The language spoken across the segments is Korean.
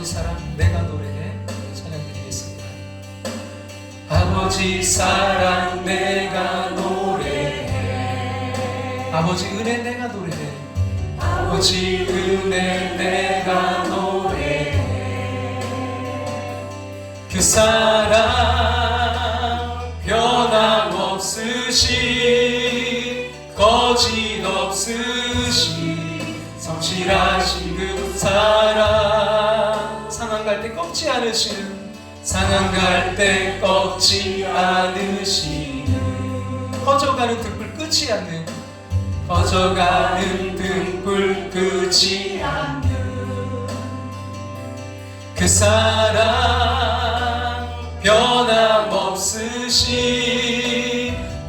아버지 사랑 내가 노래해. 찬양드리겠습니다. 아버지 사랑 내가 노래해. 아버지 은혜 내가 노래해. 아버지 은혜 내가 노래해. 그 사랑 변함없으시 거짓 없으시 성실하신 그 사랑 상한 갈 때 꺾지 않으시는 상한 갈 때 꺾지 않으시는 퍼져가는 등불 끄지 않는 퍼져가는 등불 끄지 않는 그 사랑 변함없으시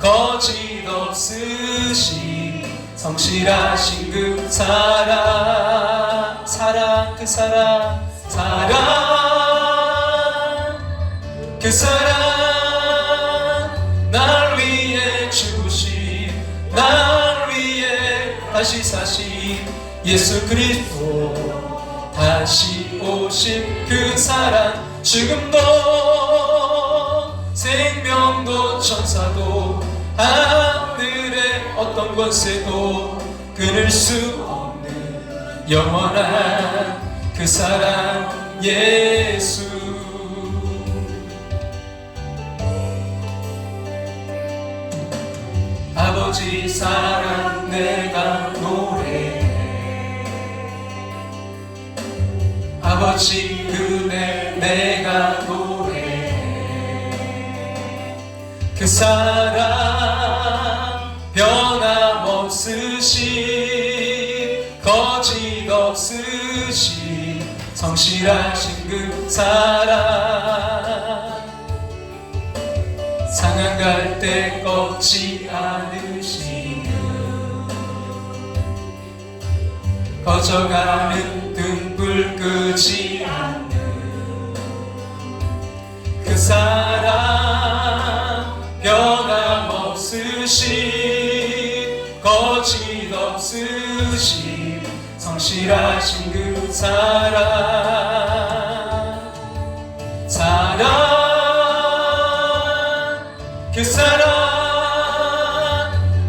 거짓 없으시 성실하신 그 사랑 그 사랑 그 사랑 날 위해 주신 날 위해 다시 사신 예수 그리스도 다시 오신 그 사랑 지금도 생명도 천사도 하늘의 어떤 권세도 끊을 수 없는 영원한 그 사랑 예수 아버지 사랑 내가 노래해 아버지 은혜 내가 노래해 그 사랑 변함없으시 거짓 없으시 성실하신 그 사랑 상한 갈 때 꺾지 않으시는 꺼져가는 등불 끄지 않는 그 사랑 변함없으시 거짓 없으시 성실하신 그 사랑 그 사랑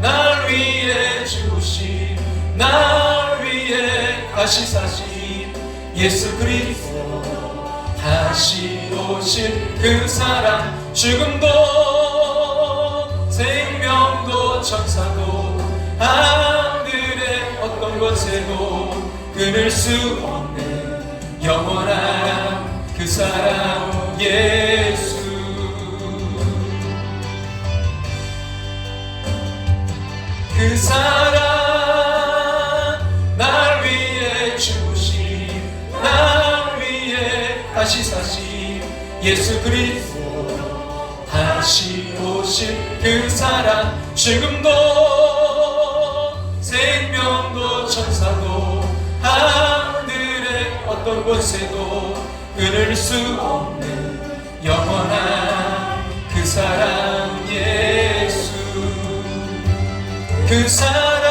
날 위해 주신 날 위해 다시 사신 예수 그리스도 다시 오신 그 사랑 죽음도 생명도 천사도 하늘의 어떤 권세도 끊을 수 없는 영원한 그 사랑 예수 그 사랑 날 위해 주신 날 위해 다시 사신 예수 그리스도 다시 오신 그 사랑 지금도 생명도 천사도 하늘의 어떤 권세도 끊을 수 없는 영원한 그 사랑 예수 그 사랑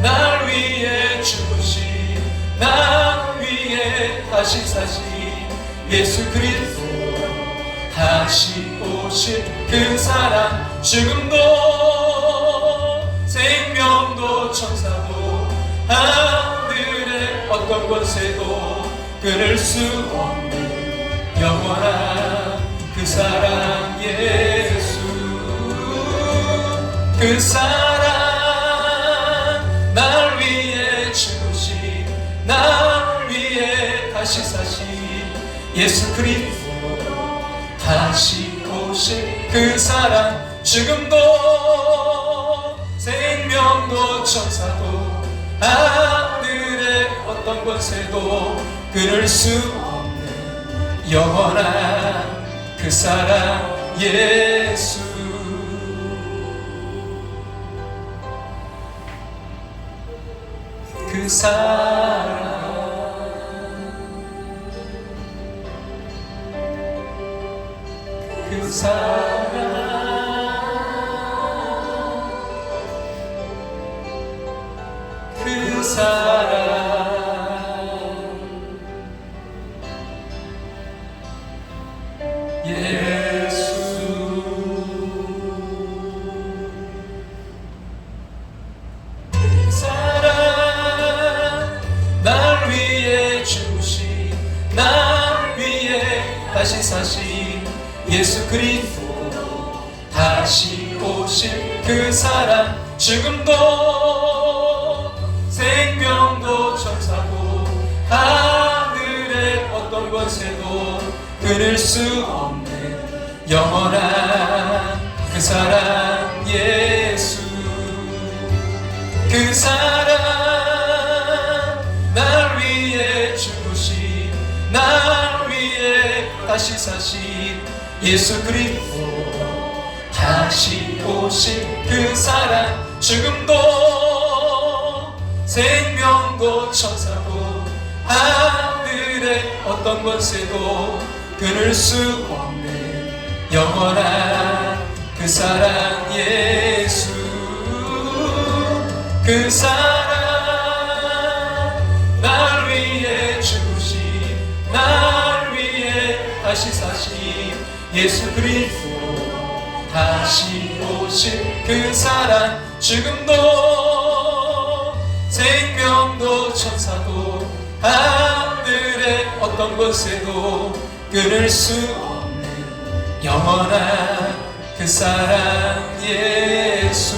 날 위해 주신 날 위해 다시 사신 예수 그리스도 다시 오신 그 사랑 지금도 생명도 천사도 하늘의 어떤 권세도 끊을 수 없는 영원한 그 사랑 예수 그 사랑 날 위해 주신 날 위해 다시 사신 예수 그리스도 다시 오신 그 사랑 지금도 생명도 천사도 하늘의 어떤 권세도 끊을 수 없는 영원한 그 사랑 예수 그 사랑 그 사랑 그 사랑 사신 예수 그리스도 다시 오실 그 사랑 죽음도 생명도 천사도 하늘의 어떤 권세도 끊을 수 없는 영원한 그 사랑 예수 그 사랑 날 위해 죽으신 날 위해 다시 사신 예수 그리스도 다시 오신 그 사랑 죽음도 생명도 천사도 하늘의 어떤 권세도 끊을 수 없는 영원한 그 사랑 예수 그 사랑 날 위해 죽으신 날 위해 다시 사신 예수 그리스도 다시 오신 그 사랑 죽음도 생명도 천사도 하늘의 어떤 권세도 끊을 수 없는 영원한 그 사랑 예수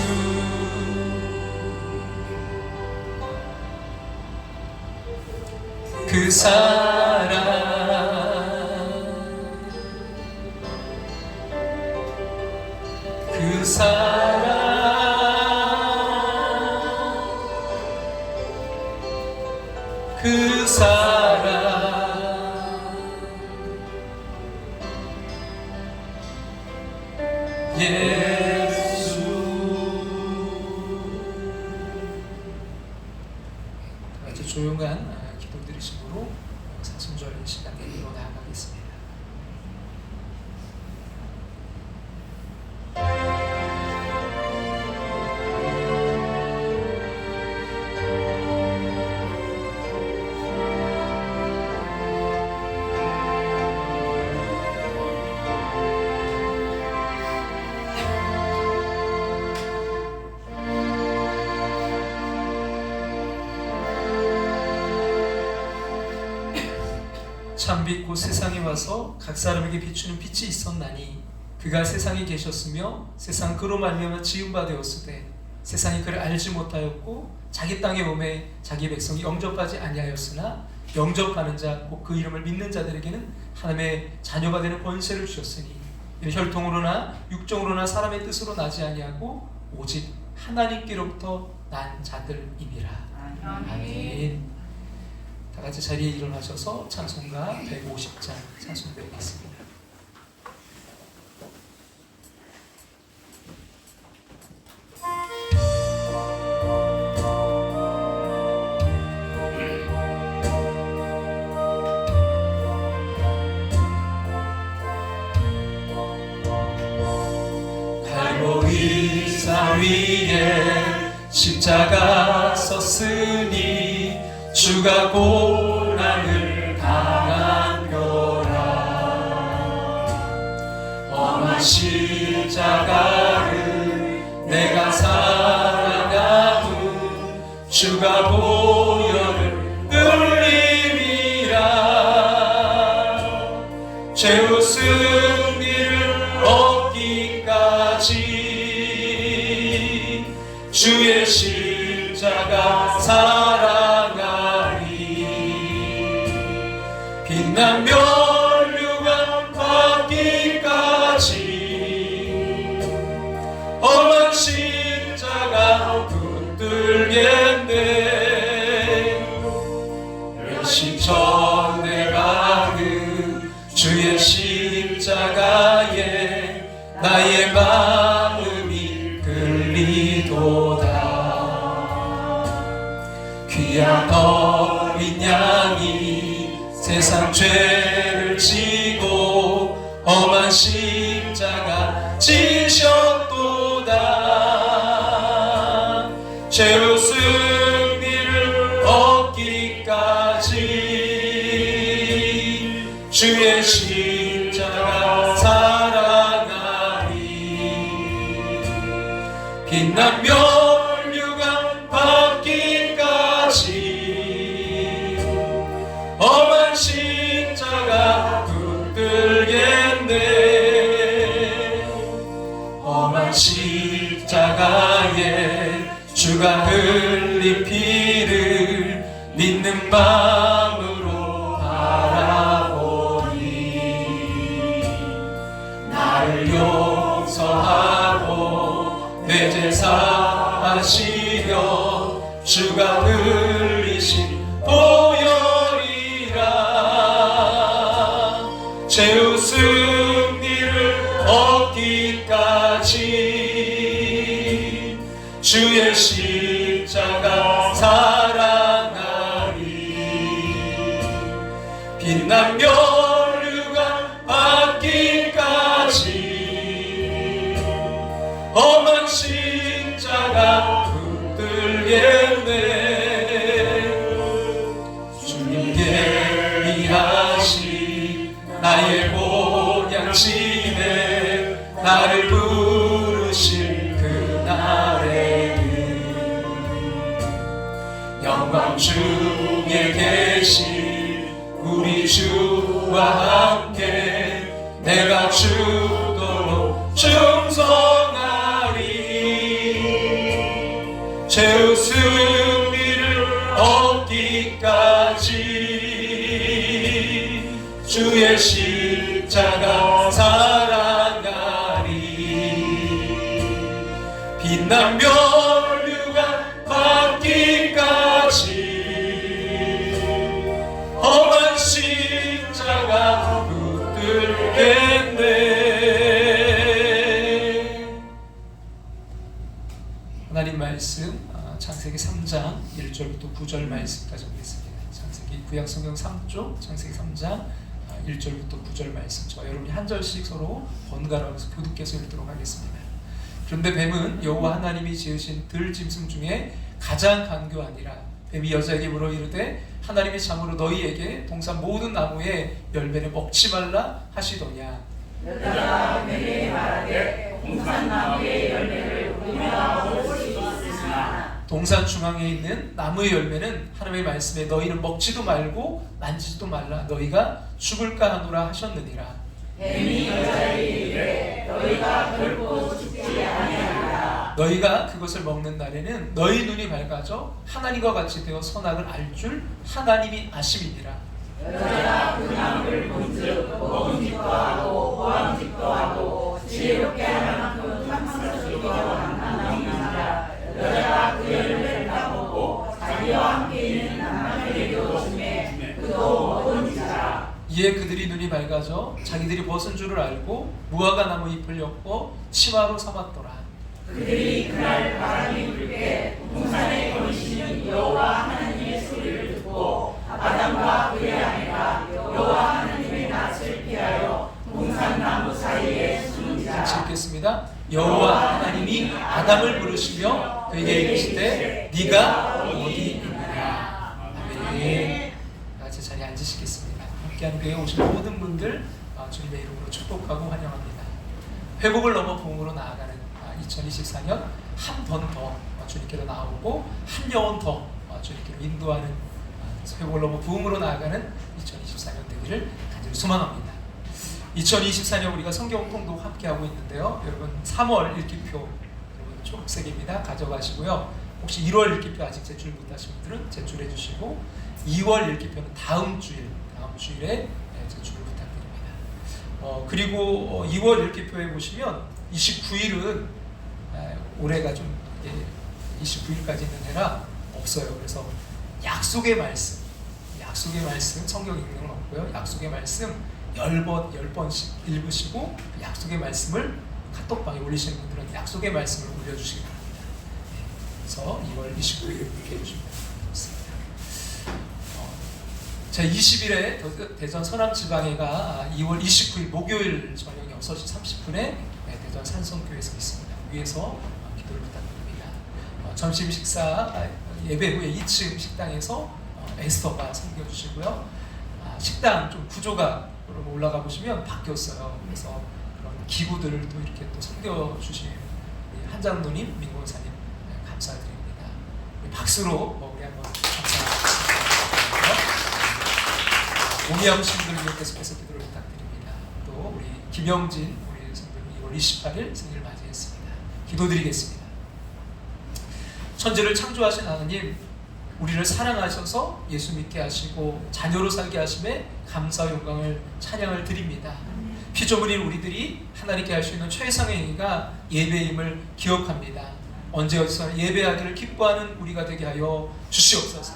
그 사랑 그 사랑 그 사랑 예수 아주 조용한 기도 드리심으로 사순절 시간에 이뤄 나아가겠습니다. 참빛 곧 세상에 와서 각 사람에게 비추는 빛이 있었나니 그가 세상에 계셨으며 세상 그로 말미암아 지은 바 되었으되 세상이 그를 알지 못하였고 자기 땅에 오매 자기 백성이 영접하지 아니하였으나 영접하는 자 곧 그 이름을 믿는 자들에게는 하나님의 자녀가 되는 권세를 주셨으니 혈통으로나 육정으로나 사람의 뜻으로 나지 아니하고 오직 하나님께로부터 난 자들이니라. 아멘. 다 같이 자리에 일어나셔서 찬송가 150장 찬송드리겠습니다. 갈보리산 위에 십자가 썼으니 주가 고난을 당한교라. 험한 십자가를 내가 사랑하는 주가 보혈을 흘림이라. 죄의 승리를 얻기까지 주의 십자가 사랑하리. 빛난 면류관 받기까지 험한 십자가 붙들겠네. 열심천 내가 그 주의 십자가에 나의 마음이 끌리도다. 귀한 어린 양이 세상 죄를 지고 험한 십자가 지셨도다. 죄의 승리를 얻기까지 주의 십자가 사랑하리. 빛난 면류관 받기까지 험한 십자가 붙들게 흘린 피를 믿는 마음으로 바라보니 나를 용서하고 내 죄사 하시려 주가 흘리신 보혈이라 죄의 승리를 얻기까지 주의 십자가 사랑하리 빛난 면류관 받기까지 험한 십자가 붙들겠네 주님께 위하신 나의 본향심에 나를 부르실 그날에는 영광 중에 계신 우리 주와 함께 내가 주도록 충성하리 죄의 승리를 얻기까지 주의 십자가 사랑하리 빛난 면류관 받기까지 험한 십자가 붙들겠네. 하나님 말씀 창세기 3장 1절부터 9절 말씀까지 보겠습니다. 창세기 구약성경 3쪽 창세기 3장 1절부터 9절 말씀, 저와 여러분이 한 절씩 서로 번갈아가면서 교독해서 읽도록 하겠습니다. 그런데 뱀은 여호와 하나님이 지으신 들짐승 중에 가장 간교하니라. 뱀이 여자에게 물어 이르되 하나님이 참으로 너희에게 동산 모든 나무의 열매를 먹지 말라 하시더냐. 여자가 뱀에게 말하되 동산 나무의 열매를 우리가 먹을 수 있으나 동산 중앙에 있는 나무의 열매는 하나님의 말씀에 너희는 먹지도 말고 만지지도 말라 너희가 죽을까 하노라 하셨느니라. 뱀이 여자에게 이르되 너희가 결코 죽지 아니하리라. 너희가 그것을 먹는 날에는 너희 눈이 밝아져 하나님과 같이 되어 선악을 알 줄 하나님이 아심이니라. 여자가 그 나무를 본즉 먹음직도 하고 보암직도 하고 지혜롭게 할 만큼 탐스럽기도 한 나무이니라. 여자가 그 열매를 따보고 자기와 함께 있는 남편에게도 주매 그도 먹은지라. 이에 그들이 눈이 밝아져 자기들이 벗은 줄을 알고 무화과 나무 잎을 엮고 치마로 삼았더라. 그들이 그날 바람이 불 때 동산에 거니시는 여호와 하나님의 소리를 듣고 아담과 그의 아내가 여호와 하나님의 낯을 피하여 동산 나무 사이에 숨은지라. 같이 읽겠습니다. 여호와 하나님이 아담을 부르시며 그에게 이르시되 네가 어디 있느냐. 아멘. 같이 자리에 앉으시겠습니다. 함께하는 교회에 오신 모든 분들 주님의 이름으로 축복하고 환영합니다. 회복을 넘어 부흥으로 나아가는 2024년 한 번 더 주님께로 나오고 한 영혼 더 주님께로 인도하는 회복을 넘어 부흥으로 나아가는 2024년 되기를 간절히 소망합니다. 2024년 우리가 성경 통독 함께하고 있는데요. 여러분 3월 읽기표 여러분 초록색입니다. 가져가시고요. 혹시 1월 읽기표 아직 제출 못하신 분들은 제출해 주시고 2월 읽기표는 다음 주일에 제출을 부탁드립니다. 그리고 2월 읽기표에 보시면 29일은 올해가 좀 29일까지 있는 해라 없어요. 그래서 약속의 말씀 성경 읽는 건 없고요. 약속의 말씀 10번씩 읽으시고 약속의 말씀을 카톡방에 올리시는 분들은 약속의 말씀을 올려주시기 바랍니다. 그래서 2월 29일 이렇게 해주시면 좋습니다. 제 20일에 대전 서남지방회가 2월 29일 목요일 저녁 6시 30분에 대전 산성교회에서 있습니다. 위에서 기도를 부탁드립니다. 점심 식사 예배 후에 2층 식당에서 에스더가 섬겨주시고요. 식당 좀 구조가 올라가 보시면 바뀌었어요. 그래서 그런 기구들을 또 이렇게 또 섬겨주신 한장로님, 민고사님 감사드립니다. 박수로 우리 한번 감사드립니다. 오미암 신들을 계속해서 기도를 부탁드립니다. 또 우리 김영진 우리 성도님 2월 28일 생일 맞이했습니다. 기도드리겠습니다. 천지를 창조하신 하나님, 우리를 사랑하셔서 예수 믿게 하시고 자녀로 살게 하심에 감사와 영광을 찬양을 드립니다. 피조물인 우리들이 하나님께 할 수 있는 최상의 행위가 예배임을 기억합니다. 언제 어디서나 예배하기를 기뻐하는 우리가 되게 하여 주시옵소서.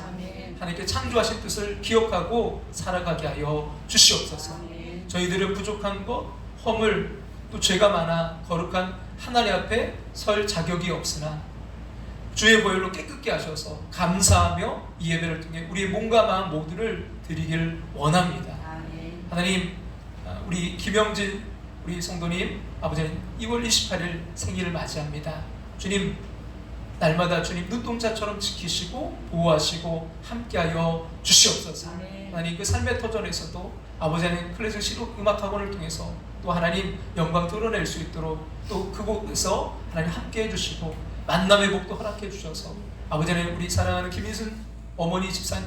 하나님께 창조하신 뜻을 기억하고 살아가게 하여 주시옵소서. 저희들은 부족한 것, 허물, 또 죄가 많아 거룩한 하나님 앞에 설 자격이 없으나 주의 보혈로 깨끗게 하셔서 감사하며 이 예배를 통해 우리의 몸과 마음 모두를 드리길 원합니다. 하나님, 우리 김영진 우리 성도님 아버지는 2월 28일 생일을 맞이합니다. 주님, 날마다 주님 눈동자처럼 지키시고 보호하시고 함께하여 주시옵소서. 하나님, 그 삶의 터전에서도 아버지는 클래식 실용 음악학원을 통해서 또 하나님 영광 드러낼 수 있도록 또 그곳에서 하나님 함께해 주시고 만남의 복도 허락해 주셔서 아버지는 우리 사랑하는 김인순 어머니 집사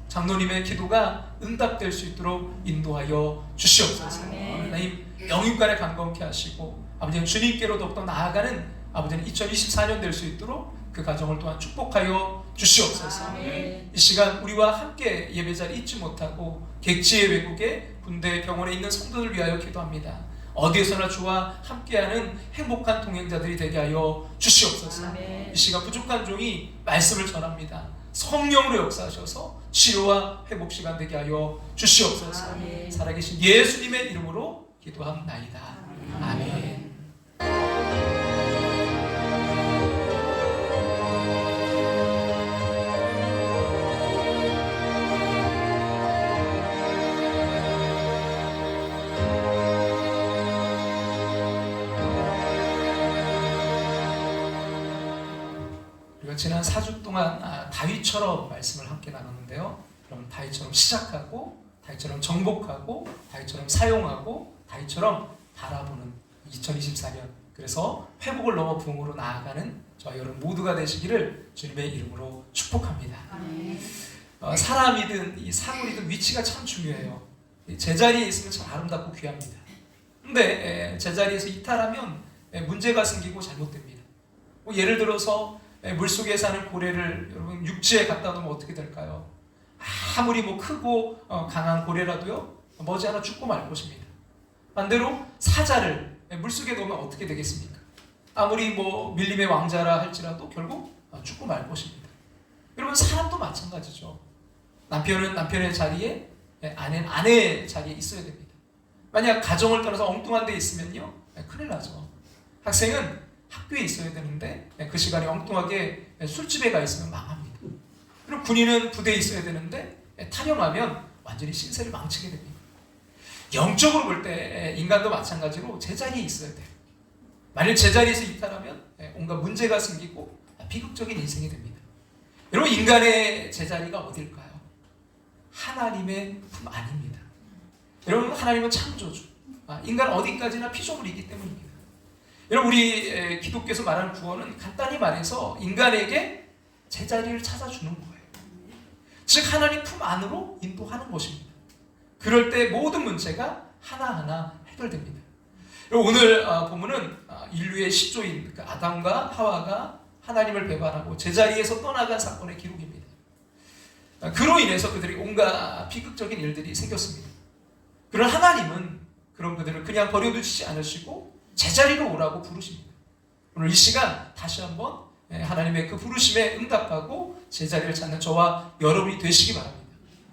장로님의 기도가 응답될 수 있도록 인도하여 주시옵소서. 하나님, 영육간에 강건케 하시고 아버지는 주님께로 더욱더 나아가는 아버지는 2024년 될 수 있도록 그 가정을 또한 축복하여 주시옵소서. 이 시간 우리와 함께 예배자리에 있지 못하고 객지의 외국에 군대 병원에 있는 성도들 위하여 기도합니다. 어디에서나 주와 함께하는 행복한 동행자들이 되게 하여 주시옵소서. 이 시간 부족한 종이 말씀을 전합니다. 성령으로 역사하셔서 치료와 회복 시간 되게 하여 주시옵소서. 살아계신 예수님의 이름으로 기도합나이다. 아멘. 지난 4주 동안 다윗처럼 말씀을 함께 나눴는데요. 그럼 다윗처럼 시작하고 다윗처럼 정복하고 다윗처럼 사용하고 다윗처럼 바라보는 2024년, 그래서 회복을 넘어 부흥으로 나아가는 저와 여러분 모두가 되시기를 주님의 이름으로 축복합니다. 사람이든 이 사물이든 위치가 참 중요해요. 제자리에 있으면 참 아름답고 귀합니다. 근데 제자리에서 이탈하면 문제가 생기고 잘못됩니다. 예를 들어서 물속에 사는 고래를 여러분 육지에 갖다 놓으면 어떻게 될까요? 아무리 크고 강한 고래라도요 머지않아 죽고 말 것입니다. 반대로 사자를 물속에 놓으면 어떻게 되겠습니까? 아무리 밀림의 왕자라 할지라도 결국 죽고 말 것입니다. 여러분, 사람도 마찬가지죠. 남편은 남편의 자리에, 아내는 아내의 자리에 있어야 됩니다. 만약 가정을 떠나서 엉뚱한 데 있으면요 큰일 나죠. 학생은 학교에 있어야 되는데 그 시간에 엉뚱하게 술집에 가 있으면 망합니다. 그리고 군인은 부대에 있어야 되는데 탈영하면 완전히 신세를 망치게 됩니다. 영적으로 볼 때 인간도 마찬가지로 제자리에 있어야 돼요. 만일 제자리에서 이탈하면 온갖 문제가 생기고 비극적인 인생이 됩니다. 여러분, 인간의 제자리가 어딜까요? 하나님의 품 안입니다. 여러분, 하나님은 창조주, 인간 어디까지나 피조물이기 때문입니다. 여러분, 우리 기독교에서 말하는 구원은 간단히 말해서 인간에게 제자리를 찾아주는 거예요. 즉 하나님 품 안으로 인도하는 것입니다. 그럴 때 모든 문제가 하나하나 해결됩니다. 오늘 본문은 인류의 시조인 아담과 하와가 하나님을 배반하고 제자리에서 떠나간 사건의 기록입니다. 그로 인해서 그들이 온갖 비극적인 일들이 생겼습니다. 그러나 하나님은 그런 그들을 그냥 버려두지 않으시고 제자리로 오라고 부르십니다. 오늘 이 시간 다시 한번 하나님의 그 부르심에 응답하고 제자리를 찾는 저와 여러분이 되시기 바랍니다.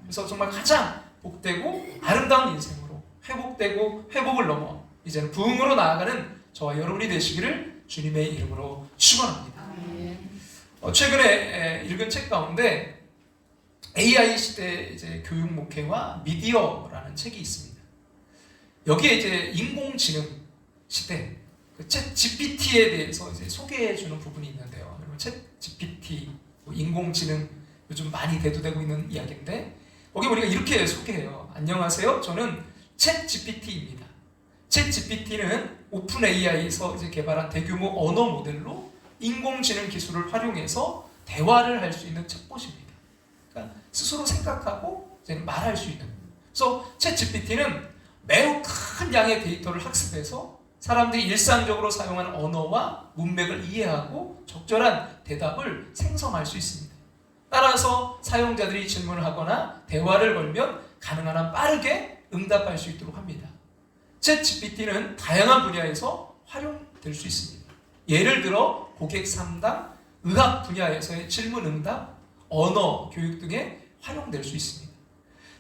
그래서 정말 가장 복되고 아름다운 인생으로 회복되고 회복을 넘어 이제는 부흥으로 나아가는 저와 여러분이 되시기를 주님의 이름으로 축원합니다. 최근에 읽은 책 가운데 AI 시대 이제 교육 목회와 미디어라는 책이 있습니다. 여기에 이제 인공지능 시대, 그 챗 GPT에 대해서 이제 소개해주는 부분이 있는데요. 여러분, 챗 GPT, 인공지능 요즘 많이 대두되고 있는 이야기인데 거기 우리가 이렇게 소개해요. 안녕하세요. 저는 챗 GPT입니다. 챗 GPT는 오픈 AI에서 이제 개발한 대규모 언어 모델로 인공지능 기술을 활용해서 대화를 할 수 있는 챗봇입니다. 그러니까 스스로 생각하고 이제 말할 수 있는. 그래서 챗 GPT는 매우 큰 양의 데이터를 학습해서 사람들이 일상적으로 사용하는 언어와 문맥을 이해하고 적절한 대답을 생성할 수 있습니다. 따라서 사용자들이 질문을 하거나 대화를 걸면 가능한 한 빠르게 응답할 수 있도록 합니다. 챗 GPT는 다양한 분야에서 활용될 수 있습니다. 예를 들어 고객 상담, 의학 분야에서의 질문 응답, 언어 교육 등에 활용될 수 있습니다.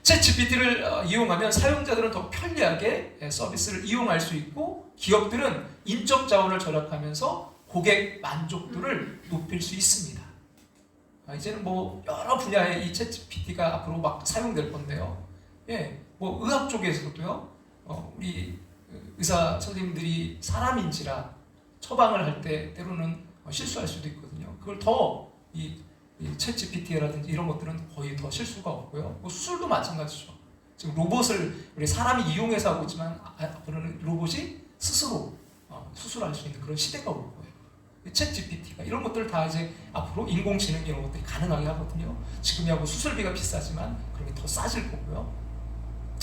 챗 GPT를 이용하면 사용자들은 더 편리하게 서비스를 이용할 수 있고 기업들은 인적 자원을 절약하면서 고객 만족도를 높일 수 있습니다. 이제는 뭐 여러 분야에 이 챗 GPT가 앞으로 막 사용될 건데요. 뭐 의학 쪽에서도요. 우리 의사 선생님들이 사람인지라 처방을 할 때 때로는 실수할 수도 있거든요. 그걸 더 이 챗 GPT라든지 이런 것들은 거의 더 실수가 없고요. 뭐 수술도 마찬가지죠. 지금 로봇을 우리 사람이 이용해서 하고 있지만 앞으로는 로봇이 스스로 수술할 수 있는 그런 시대가 올 거예요. 챗 GPT가 이런 것들 다 이제 앞으로 인공지능 이런 것들이 가능하게 하거든요. 지금이하고 수술비가 비싸지만 그런 게 더 싸질 거고요.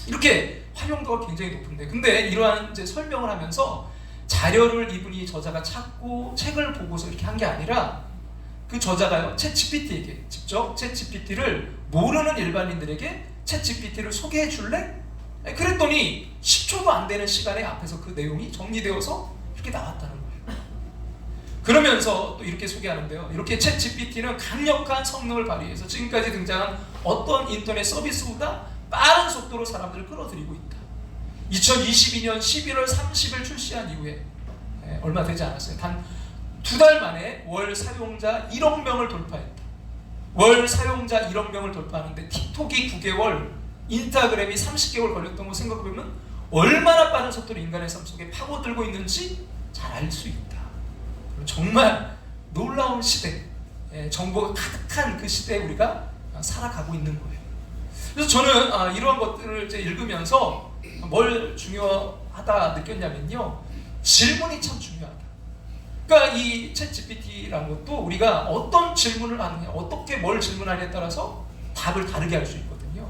이렇게 활용도가 굉장히 높은데, 근데 이러한 이제 설명을 하면서 자료를 이분이 저자가 찾고 책을 보고서 이렇게 한 게 아니라 그 저자가요 챗 GPT에게 직접 챗 GPT를 모르는 일반인들에게 챗 GPT를 소개해 줄래? 그랬더니 10초도 안 되는 시간에 앞에서 그 내용이 정리되어서 이렇게 나왔다는 거예요. 그러면서 또 이렇게 소개하는데요. 이렇게 챗 GPT는 강력한 성능을 발휘해서 지금까지 등장한 어떤 인터넷 서비스보다 빠른 속도로 사람들을 끌어들이고 있다. 2022년 11월 30일 출시한 이후에 얼마 되지 않았어요. 단 2달 만에 월 사용자 1억 명을 돌파했다. 월 사용자 1억 명을 돌파하는데 틱톡이 9개월, 인스타그램이 30개월 걸렸던 거 생각해보면 얼마나 빠른 속도로 인간의 삶 속에 파고들고 있는지 잘 알 수 있다. 정말 놀라운 시대, 정보가 가득한 그 시대에 우리가 살아가고 있는 거예요. 그래서 저는 이러한 것들을 이제 읽으면서 뭘 중요하다 느꼈냐면요, 질문이 참 중요하다. 그러니까 이 챗 GPT라는 것도 우리가 어떤 질문을 하느냐, 어떻게 뭘 질문하느냐에 따라서 답을 다르게 할 수 있거든요.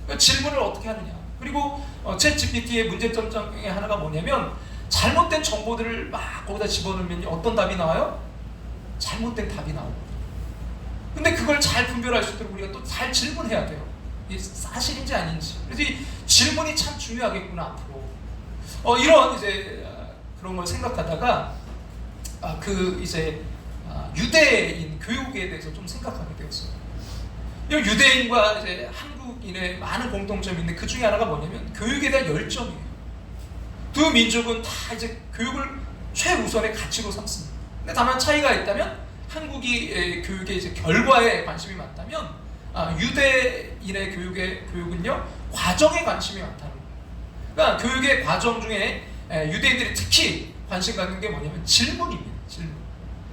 그러니까 질문을 어떻게 하느냐. 그리고 챗 GPT의 문제점 중에 하나가 뭐냐면 잘못된 정보들을 막 거기다 집어넣으면 어떤 답이 나와요? 잘못된 답이 나오거든요. 근데 그걸 잘 분별할 수 있도록 우리가 또 잘 질문해야 돼요. 이게 사실인지 아닌지. 그래서 이 질문이 참 중요하겠구나 앞으로. 이런 이제 그런 걸 생각하다가 유대인 교육에 대해서 좀 생각하게 되었어요. 이 유대인과 이제 한국인의 많은 공통점이 있는데 그 중에 하나가 뭐냐면 교육에 대한 열정이에요. 두 민족은 다 이제 교육을 최우선의 가치로 삼습니다. 근데 다만 차이가 있다면 한국이 교육의 이제 결과에 관심이 많다면 유대인의 교육은요 과정에 관심이 많다는 거예요. 그러니까 교육의 과정 중에 유대인들이 특히 관심 갖는 게 뭐냐면 질문입니다. 질문.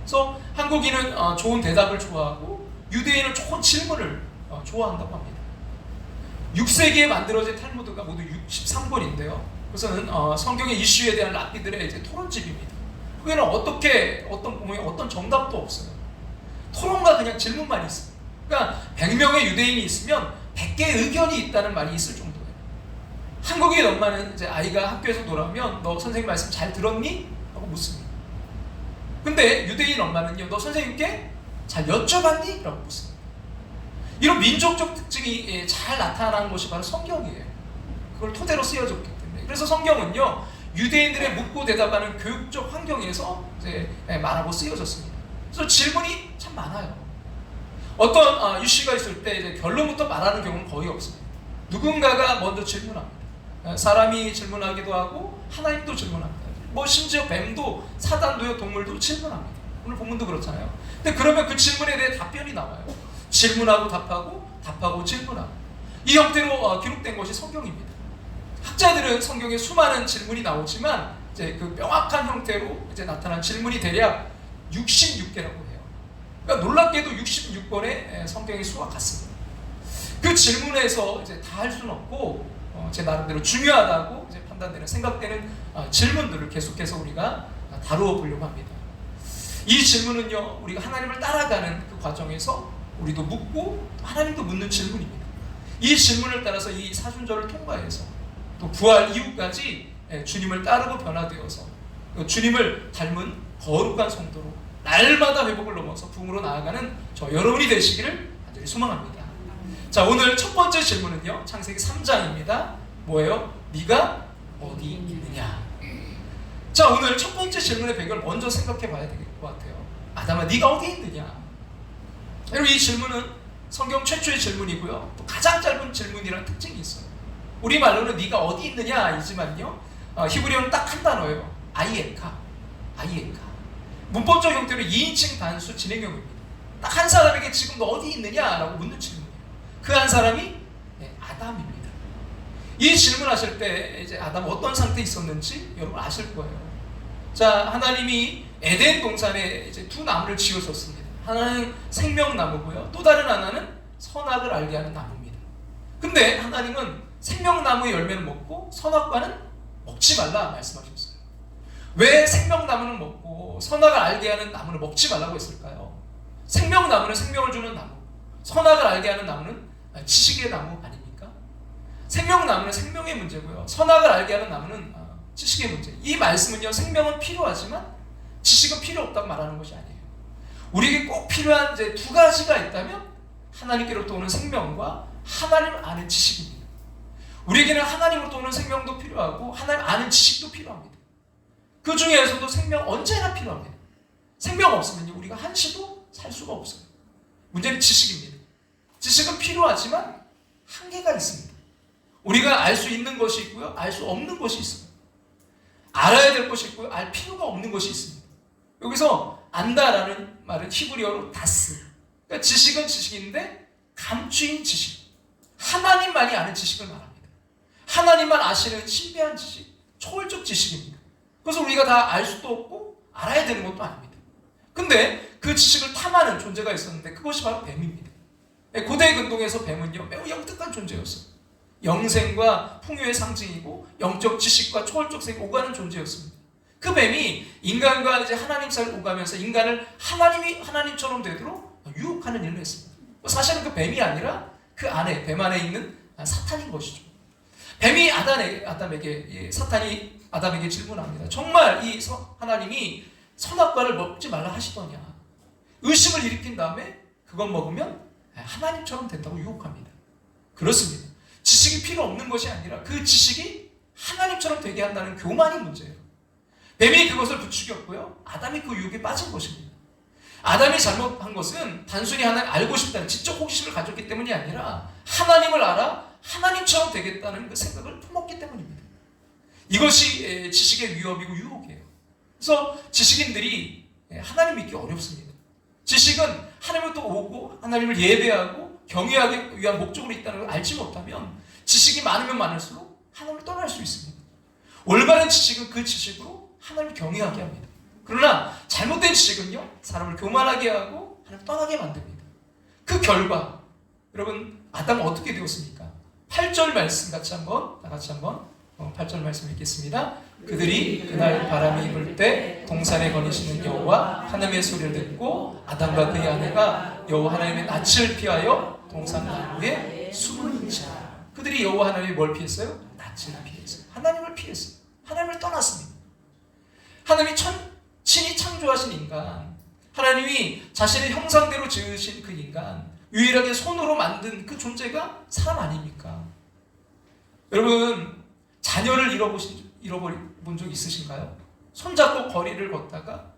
그래서 한국인은 좋은 대답을 좋아하고 유대인은 좋은 질문을 좋아한다고 합니다. 6세기에 만들어진 탈무드가 모두 63권인데요. 그것은 성경의 이슈에 대한 랍비들의 이제 토론집입니다. 거기는 어떤 정답도 없어요. 토론과 그냥 질문만 있어요. 그러니까 100명의 유대인이 있으면 100개의 의견이 있다는 말이 있을 정도예요. 한국인 엄마는 이제 아이가 학교에서 돌아오면 너 선생님 말씀 잘 들었니? 하고 묻습니다. 근데 유대인 엄마는요, 너 선생님께 잘 여쭤봤니? 라고 묻습니다. 이런 민족적 특징이 잘 나타나는 것이 바로 성경이에요. 그걸 토대로 쓰여졌기 때문에. 그래서 성경은요, 유대인들의 묻고 대답하는 교육적 환경에서 이제 말하고 쓰여졌습니다. 그래서 질문이 참 많아요. 어떤 이슈가 있을 때 이제 결론부터 말하는 경우는 거의 없습니다. 누군가가 먼저 질문합니다. 사람이 질문하기도 하고 하나님도 질문합니다. 뭐 심지어 뱀도 사단도요, 동물도 질문합니다. 오늘 본문도 그렇잖아요. 근데 그러면 그 질문에 대해 답변이 나와요. 질문하고 답하고 질문하고. 이 형태로 기록된 것이 성경입니다. 학자들은 성경에 수많은 질문이 나오지만 이제 그 명확한 형태로 이제 나타난 질문이 대략 66개라고 해요. 그러니까 놀랍게도 66권의 성경의 수와 같습니다. 그 질문에서 이제 다 할 수는 없고 제 나름대로 중요하다고 이제 판단되는 생각되는 질문들을 계속해서 우리가 다루어 보려고 합니다. 이 질문은요, 우리가 하나님을 따라가는 그 과정에서 우리도 묻고 하나님도 묻는 질문입니다. 이 질문을 따라서 이 사순절을 통과해서 또 부활 이후까지 주님을 따르고 변화되어서 주님을 닮은 거룩한 성도로 날마다 회복을 넘어서 부흥으로 나아가는 저 여러분이 되시기를 간절히 소망합니다. 자, 오늘 첫 번째 질문은요, 창세기 3장입니다. 뭐예요? 네가 어디 있느냐? 자, 오늘 첫 번째 질문의 배경을 먼저 생각해 봐야 될 것 같아요. 아담아, 네가 어디 있느냐? 여러분, 이 질문은 성경 최초의 질문이고요, 또 가장 짧은 질문이라는 특징이 있어요. 우리말로는 네가 어디 있느냐이지만요, 히브리어는 딱 한 단어예요. 아이에카. 문법적 형태로 2인칭 단수 진행형입니다. 딱 한 사람에게 지금 너 어디 있느냐라고 묻는 질문이에요. 그 한 사람이 아담입니다. 이 질문하실 때 이제 아담 어떤 상태에 있었는지 여러분 아실 거예요. 자, 하나님이 에덴 동산에 이제 두 나무를 지으셨습니다. 하나는 생명나무고요, 또 다른 하나는 선악을 알게 하는 나무입니다. 근데 하나님은 생명나무의 열매는 먹고 선악과는 먹지 말라 말씀하셨어요. 왜 생명나무는 먹고 선악을 알게 하는 나무는 먹지 말라고 했을까요? 생명나무는 생명을 주는 나무, 선악을 알게 하는 나무는 지식의 나무 아닙니까? 생명나무는 생명의 문제고요, 선악을 알게 하는 나무는 지식의 문제. 이 말씀은요, 생명은 필요하지만 지식은 필요 없다고 말하는 것이 아니에요. 우리에게 꼭 필요한 이제 두 가지가 있다면 하나님께로부터 오는 생명과 하나님을 아는 지식입니다. 우리에게는 하나님으로부터 오는 생명도 필요하고 하나님 아는 지식도 필요합니다. 그 중에서도 생명 언제나 필요합니다. 생명 없으면 우리가 한시도 살 수가 없어요. 문제는 지식입니다. 지식은 필요하지만 한계가 있습니다. 우리가 알 수 있는 것이 있고요, 알 수 없는 것이 있습니다. 알아야 될 것이 있고요, 알 필요가 없는 것이 있습니다. 여기서 안다라는 말은 히브리어로 다스. 그러니까 지식은 지식인데 감추인 지식. 하나님만이 아는 지식을 말합니다. 하나님만 아시는 신비한 지식, 초월적 지식입니다. 그래서 우리가 다 알 수도 없고 알아야 되는 것도 아닙니다. 근데 그 지식을 탐하는 존재가 있었는데 그것이 바로 뱀입니다. 고대 근동에서 뱀은요, 매우 영특한 존재였어요. 영생과 풍요의 상징이고 영적 지식과 초월적 세계가 오가는 존재였습니다. 그 뱀이 인간과 이제 하나님 사이를 오가면서 인간을 하나님이 하나님처럼 되도록 유혹하는 일을 했습니다. 사실은 그 뱀이 아니라 그 안에, 뱀 안에 있는 사탄인 것이죠. 뱀이 사탄이 아담에게 질문합니다. 정말 이 하나님이 선악과를 먹지 말라 하시더냐? 의심을 일으킨 다음에 그것 먹으면 하나님처럼 된다고 유혹합니다. 그렇습니다. 지식이 필요 없는 것이 아니라 그 지식이 하나님처럼 되게 한다는 교만이 문제예요. 뱀이 그것을 부추겼고요, 아담이 그 유혹에 빠진 것입니다. 아담이 잘못한 것은 단순히 하나님 알고 싶다는 지적 호기심을 가졌기 때문이 아니라 하나님을 알아 하나님처럼 되겠다는 그 생각을 품었기 때문입니다. 이것이 지식의 위협이고 유혹이에요. 그래서 지식인들이 하나님 믿기 어렵습니다. 지식은 하나님으로부터 오고 하나님을 예배하고 경외하기 위한 목적으로 있다는 걸 알지 못하면 지식이 많으면 많을수록 하나님을 떠날 수 있습니다. 올바른 지식은 그 지식으로 하나님을 경외하게 합니다. 그러나 잘못된 지식은요, 사람을 교만하게 하고 하나님을 떠나게 만듭니다. 그 결과 여러분, 아담은 어떻게 되었습니까? 8절 말씀 다 같이 한번 8절 말씀 읽겠습니다. 그들이 그날 바람이 불 때 동산에 거니시는 여호와 하나님의 소리를 듣고 아담과 그의 아내가 여호와 하나님의 낯을 피하여 동산 나무에 숨을 인치라. 그들이 여호와 하나님이 뭘 피했어요? 낯을 피했어요. 하나님을 피했어요. 하나님을 떠났습니다. 하나님이 친히 창조하신 인간, 하나님이 자신의 형상대로 지으신 그 인간, 유일하게 손으로 만든 그 존재가 사람 아닙니까? 여러분, 자녀를 잃어본 적 있으신가요? 손잡고 거리를 걷다가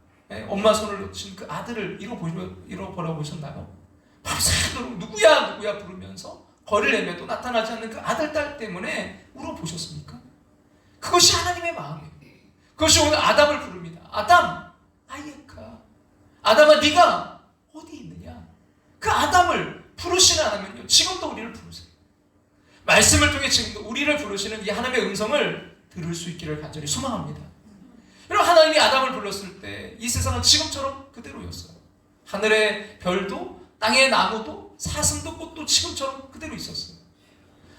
엄마 손을 놓친 그 아들을 잃어버려 보셨나요? 밤새도록 누구야 부르면서 거리를 내며도 나타나지 않는 그 아들, 딸 때문에 울어보셨습니까? 그것이 하나님의 마음이에요. 그것이 오늘 아담을 부릅니다. 아담, 아이에카. 아담아, 네가 어디 있느냐? 그 아담을 부르시는 않으면요, 지금도 우리를 부르세요. 말씀을 통해 지금도 우리를 부르시는 이 하나님의 음성을 들을 수 있기를 간절히 소망합니다. 여러분, 하나님이 아담을 불렀을 때 이 세상은 지금처럼 그대로였어요. 하늘의 별도, 땅의 나무도, 사슴도, 꽃도 지금처럼 그대로 있었어요.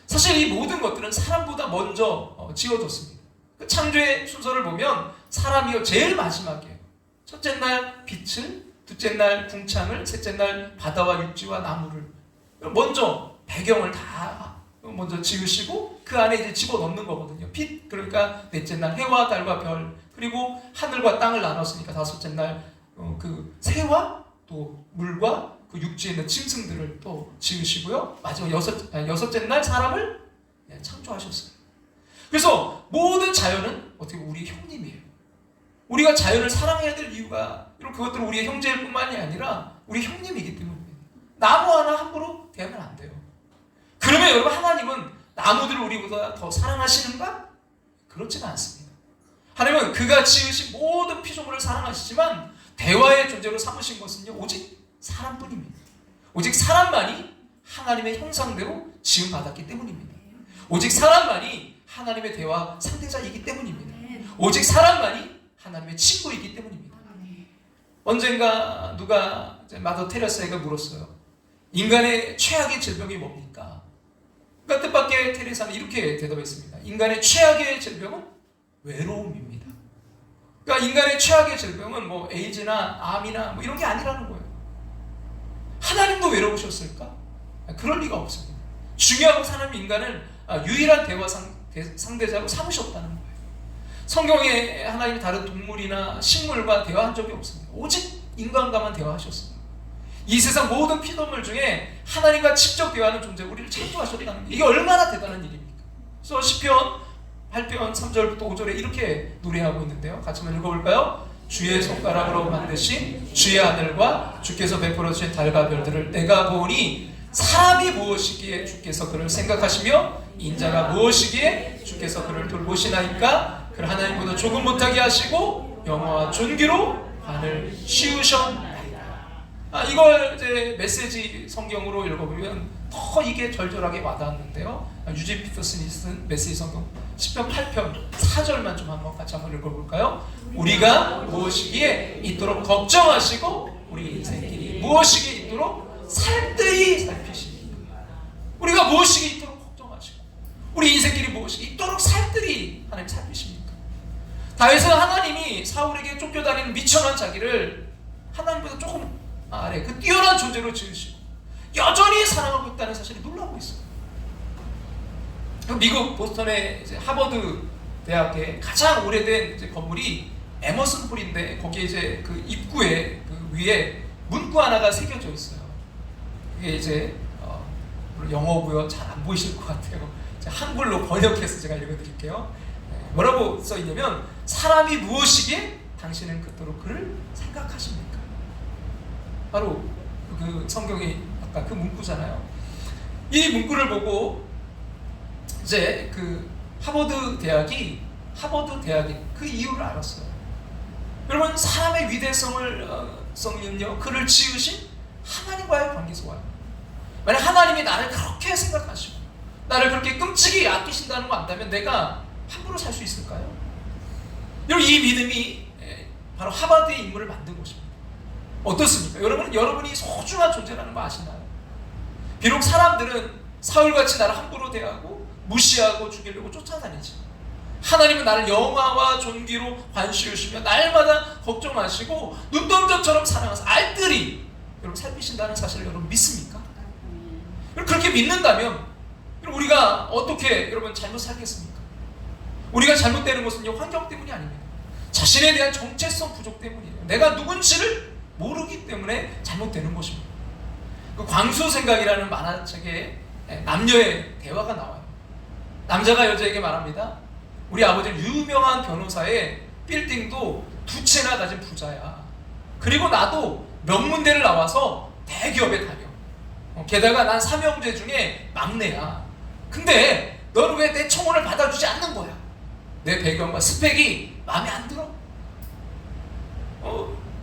사실 이 모든 것들은 사람보다 먼저 지어졌습니다. 그 창조의 순서를 보면 사람이요 제일 마지막이에요. 첫째 날 빛을, 둘째 날 궁창을, 셋째 날 바다와 육지와 나무를, 먼저 배경을 다 먼저 지으시고 그 안에 이제 집어넣는 거거든요. 빛, 그러니까 넷째 날 해와 달과 별, 그리고 하늘과 땅을 나눴으니까 다섯째 날 그 새와 또 물과 그 육지에 있는 짐승들을 또 지으시고요. 마지막 여섯째 날 사람을 창조하셨어요. 그래서 모든 자연은 어떻게 우리 형님이에요. 우리가 자연을 사랑해야 될 이유가 이런 그것들은 우리의 형제일 뿐만이 아니라 우리 형님이기 때문입니다. 나무 하나 함부로 대하면 안 돼요. 그러면 여러분 하나님은 나무들을 우리보다 더 사랑하시는가? 그렇지는 않습니다. 하나님은 그가 지으신 모든 피조물을 사랑하시지만 대화의 존재로 삼으신 것은요 오직 사람뿐입니다. 오직 사람만이 하나님의 형상대로 지음받았기 때문입니다. 오직 사람만이 하나님의 대화 상대자이기 때문입니다. 오직 사람만이 하나님의 친구이기 때문입니다. 언젠가 누가 마더 테레사가 물었어요. 인간의 최악의 질병이 뭡니까? 그러니까 뜻밖의 테레사는 이렇게 대답했습니다. 인간의 최악의 질병은 외로움입니다. 그러니까 인간의 최악의 질병은 뭐 에이즈나 암이나 뭐 이런 게 아니라는 거예요. 하나님도 외로우셨을까? 그럴 리가 없습니다. 중요한 것은 하나님 인간을 유일한 대화 상대자로 삼으셨다는 거예요. 성경에 하나님이 다른 동물이나 식물과 대화한 적이 없습니다. 오직 인간과만 대화하셨어요. 이 세상 모든 피조물 중에 하나님과 직접 대화하는 존재 우리를 창조하셨다는 게 이게 얼마나 대단한 일입니까? 그래서 시편 8편 3절부터 5절에 이렇게 노래하고 있는데요. 같이 한번 읽어볼까요? 주의 손가락으로 만드신 주의 하늘과 주께서 베풀어 주신 달과 별들을 내가 보니 사람이 무엇이기에 주께서 그를 생각하시며 인자가 무엇이기에 주께서 그를 돌보시나이까. 그를 하나님보다 조금 못하게 하시고 영화와 존귀로 관을 씌우셨나이다. 이걸 이제 메시지 성경으로 읽어보면 더 이게 절절하게 와닿았는데요. 유진 피터슨이 쓴 메시지 성경 10편 8편 4절만 좀 한번 같이 한번 읽어볼까요? 우리가 무엇이기에 이토록 걱정하시고 우리 인생길이 무엇이기에 이토록 살뜰히 살피십니까? 우리가 무엇이기에 이토록 걱정하시고 우리 인생길이 무엇이기에 이토록 살뜰히 하나님 살피십니까? 다윗은 하나님이 사울에게 쫓겨다니는 미천한 자기를 하나님보다 조금 아래 그 뛰어난 존재로 지으시고 여전히 사랑하고 있다는 사실에 놀라고 있어요. 미국 보스턴의 이제 하버드 대학의 가장 오래된 이제 건물이 에머슨 홀인데 거기에 이제 그 입구에 그 위에 문구 하나가 새겨져 있어요. 그게 이제 물론 영어고요. 잘 안 보이실 것 같아요. 한글로 번역해서 제가 읽어드릴게요. 뭐라고 써 있냐면 사람이 무엇이기에 당신은 그토록 그를 생각하십니까? 바로 그 성경이 아까 그 문구잖아요. 이 문구를 보고 이제 그 하버드 대학이 그 이유를 알았어요. 여러분 사람의 위대성을요 그를 지으신 하나님과의 관계에서 와요. 만약 하나님이 나를 그렇게 생각하시고 나를 그렇게 끔찍이 아끼신다는 거 안다면 내가 함부로 살 수 있을까요? 여러분 이 믿음이 바로 하버드의 인물을 만든 것입니다. 어떻습니까? 여러분이 소중한 존재라는 거 아시나요? 비록 사람들은 사울같이 나를 함부로 대하고 무시하고 죽이려고 쫓아다니지. 하나님은 나를 영화와 존귀로 관시우시며 날마다 걱정하시고 눈동자처럼 사랑하사 알뜰히 여러분 살피신다는 사실을 여러분 믿습니까? 여러분 그렇게 믿는다면 여러분 우리가 어떻게 여러분 잘못 살겠습니까? 우리가 잘못되는 것은요 환경 때문이 아닙니다. 자신에 대한 정체성 부족 때문이에요. 내가 누군지를 모르기 때문에 잘못되는 것입니다. 그 광수생각이라는 만화책에 남녀의 대화가 나와요. 남자가 여자에게 말합니다. 우리 아버지는 유명한 변호사의 빌딩도 2채나 가진 부자야. 그리고 나도 명문대를 나와서 대기업에 다녀. 게다가 난 3형제 중에 막내야. 근데 너는 왜 내 청혼을 받아주지 않는 거야? 내 배경과 스펙이 마음에 안 들어?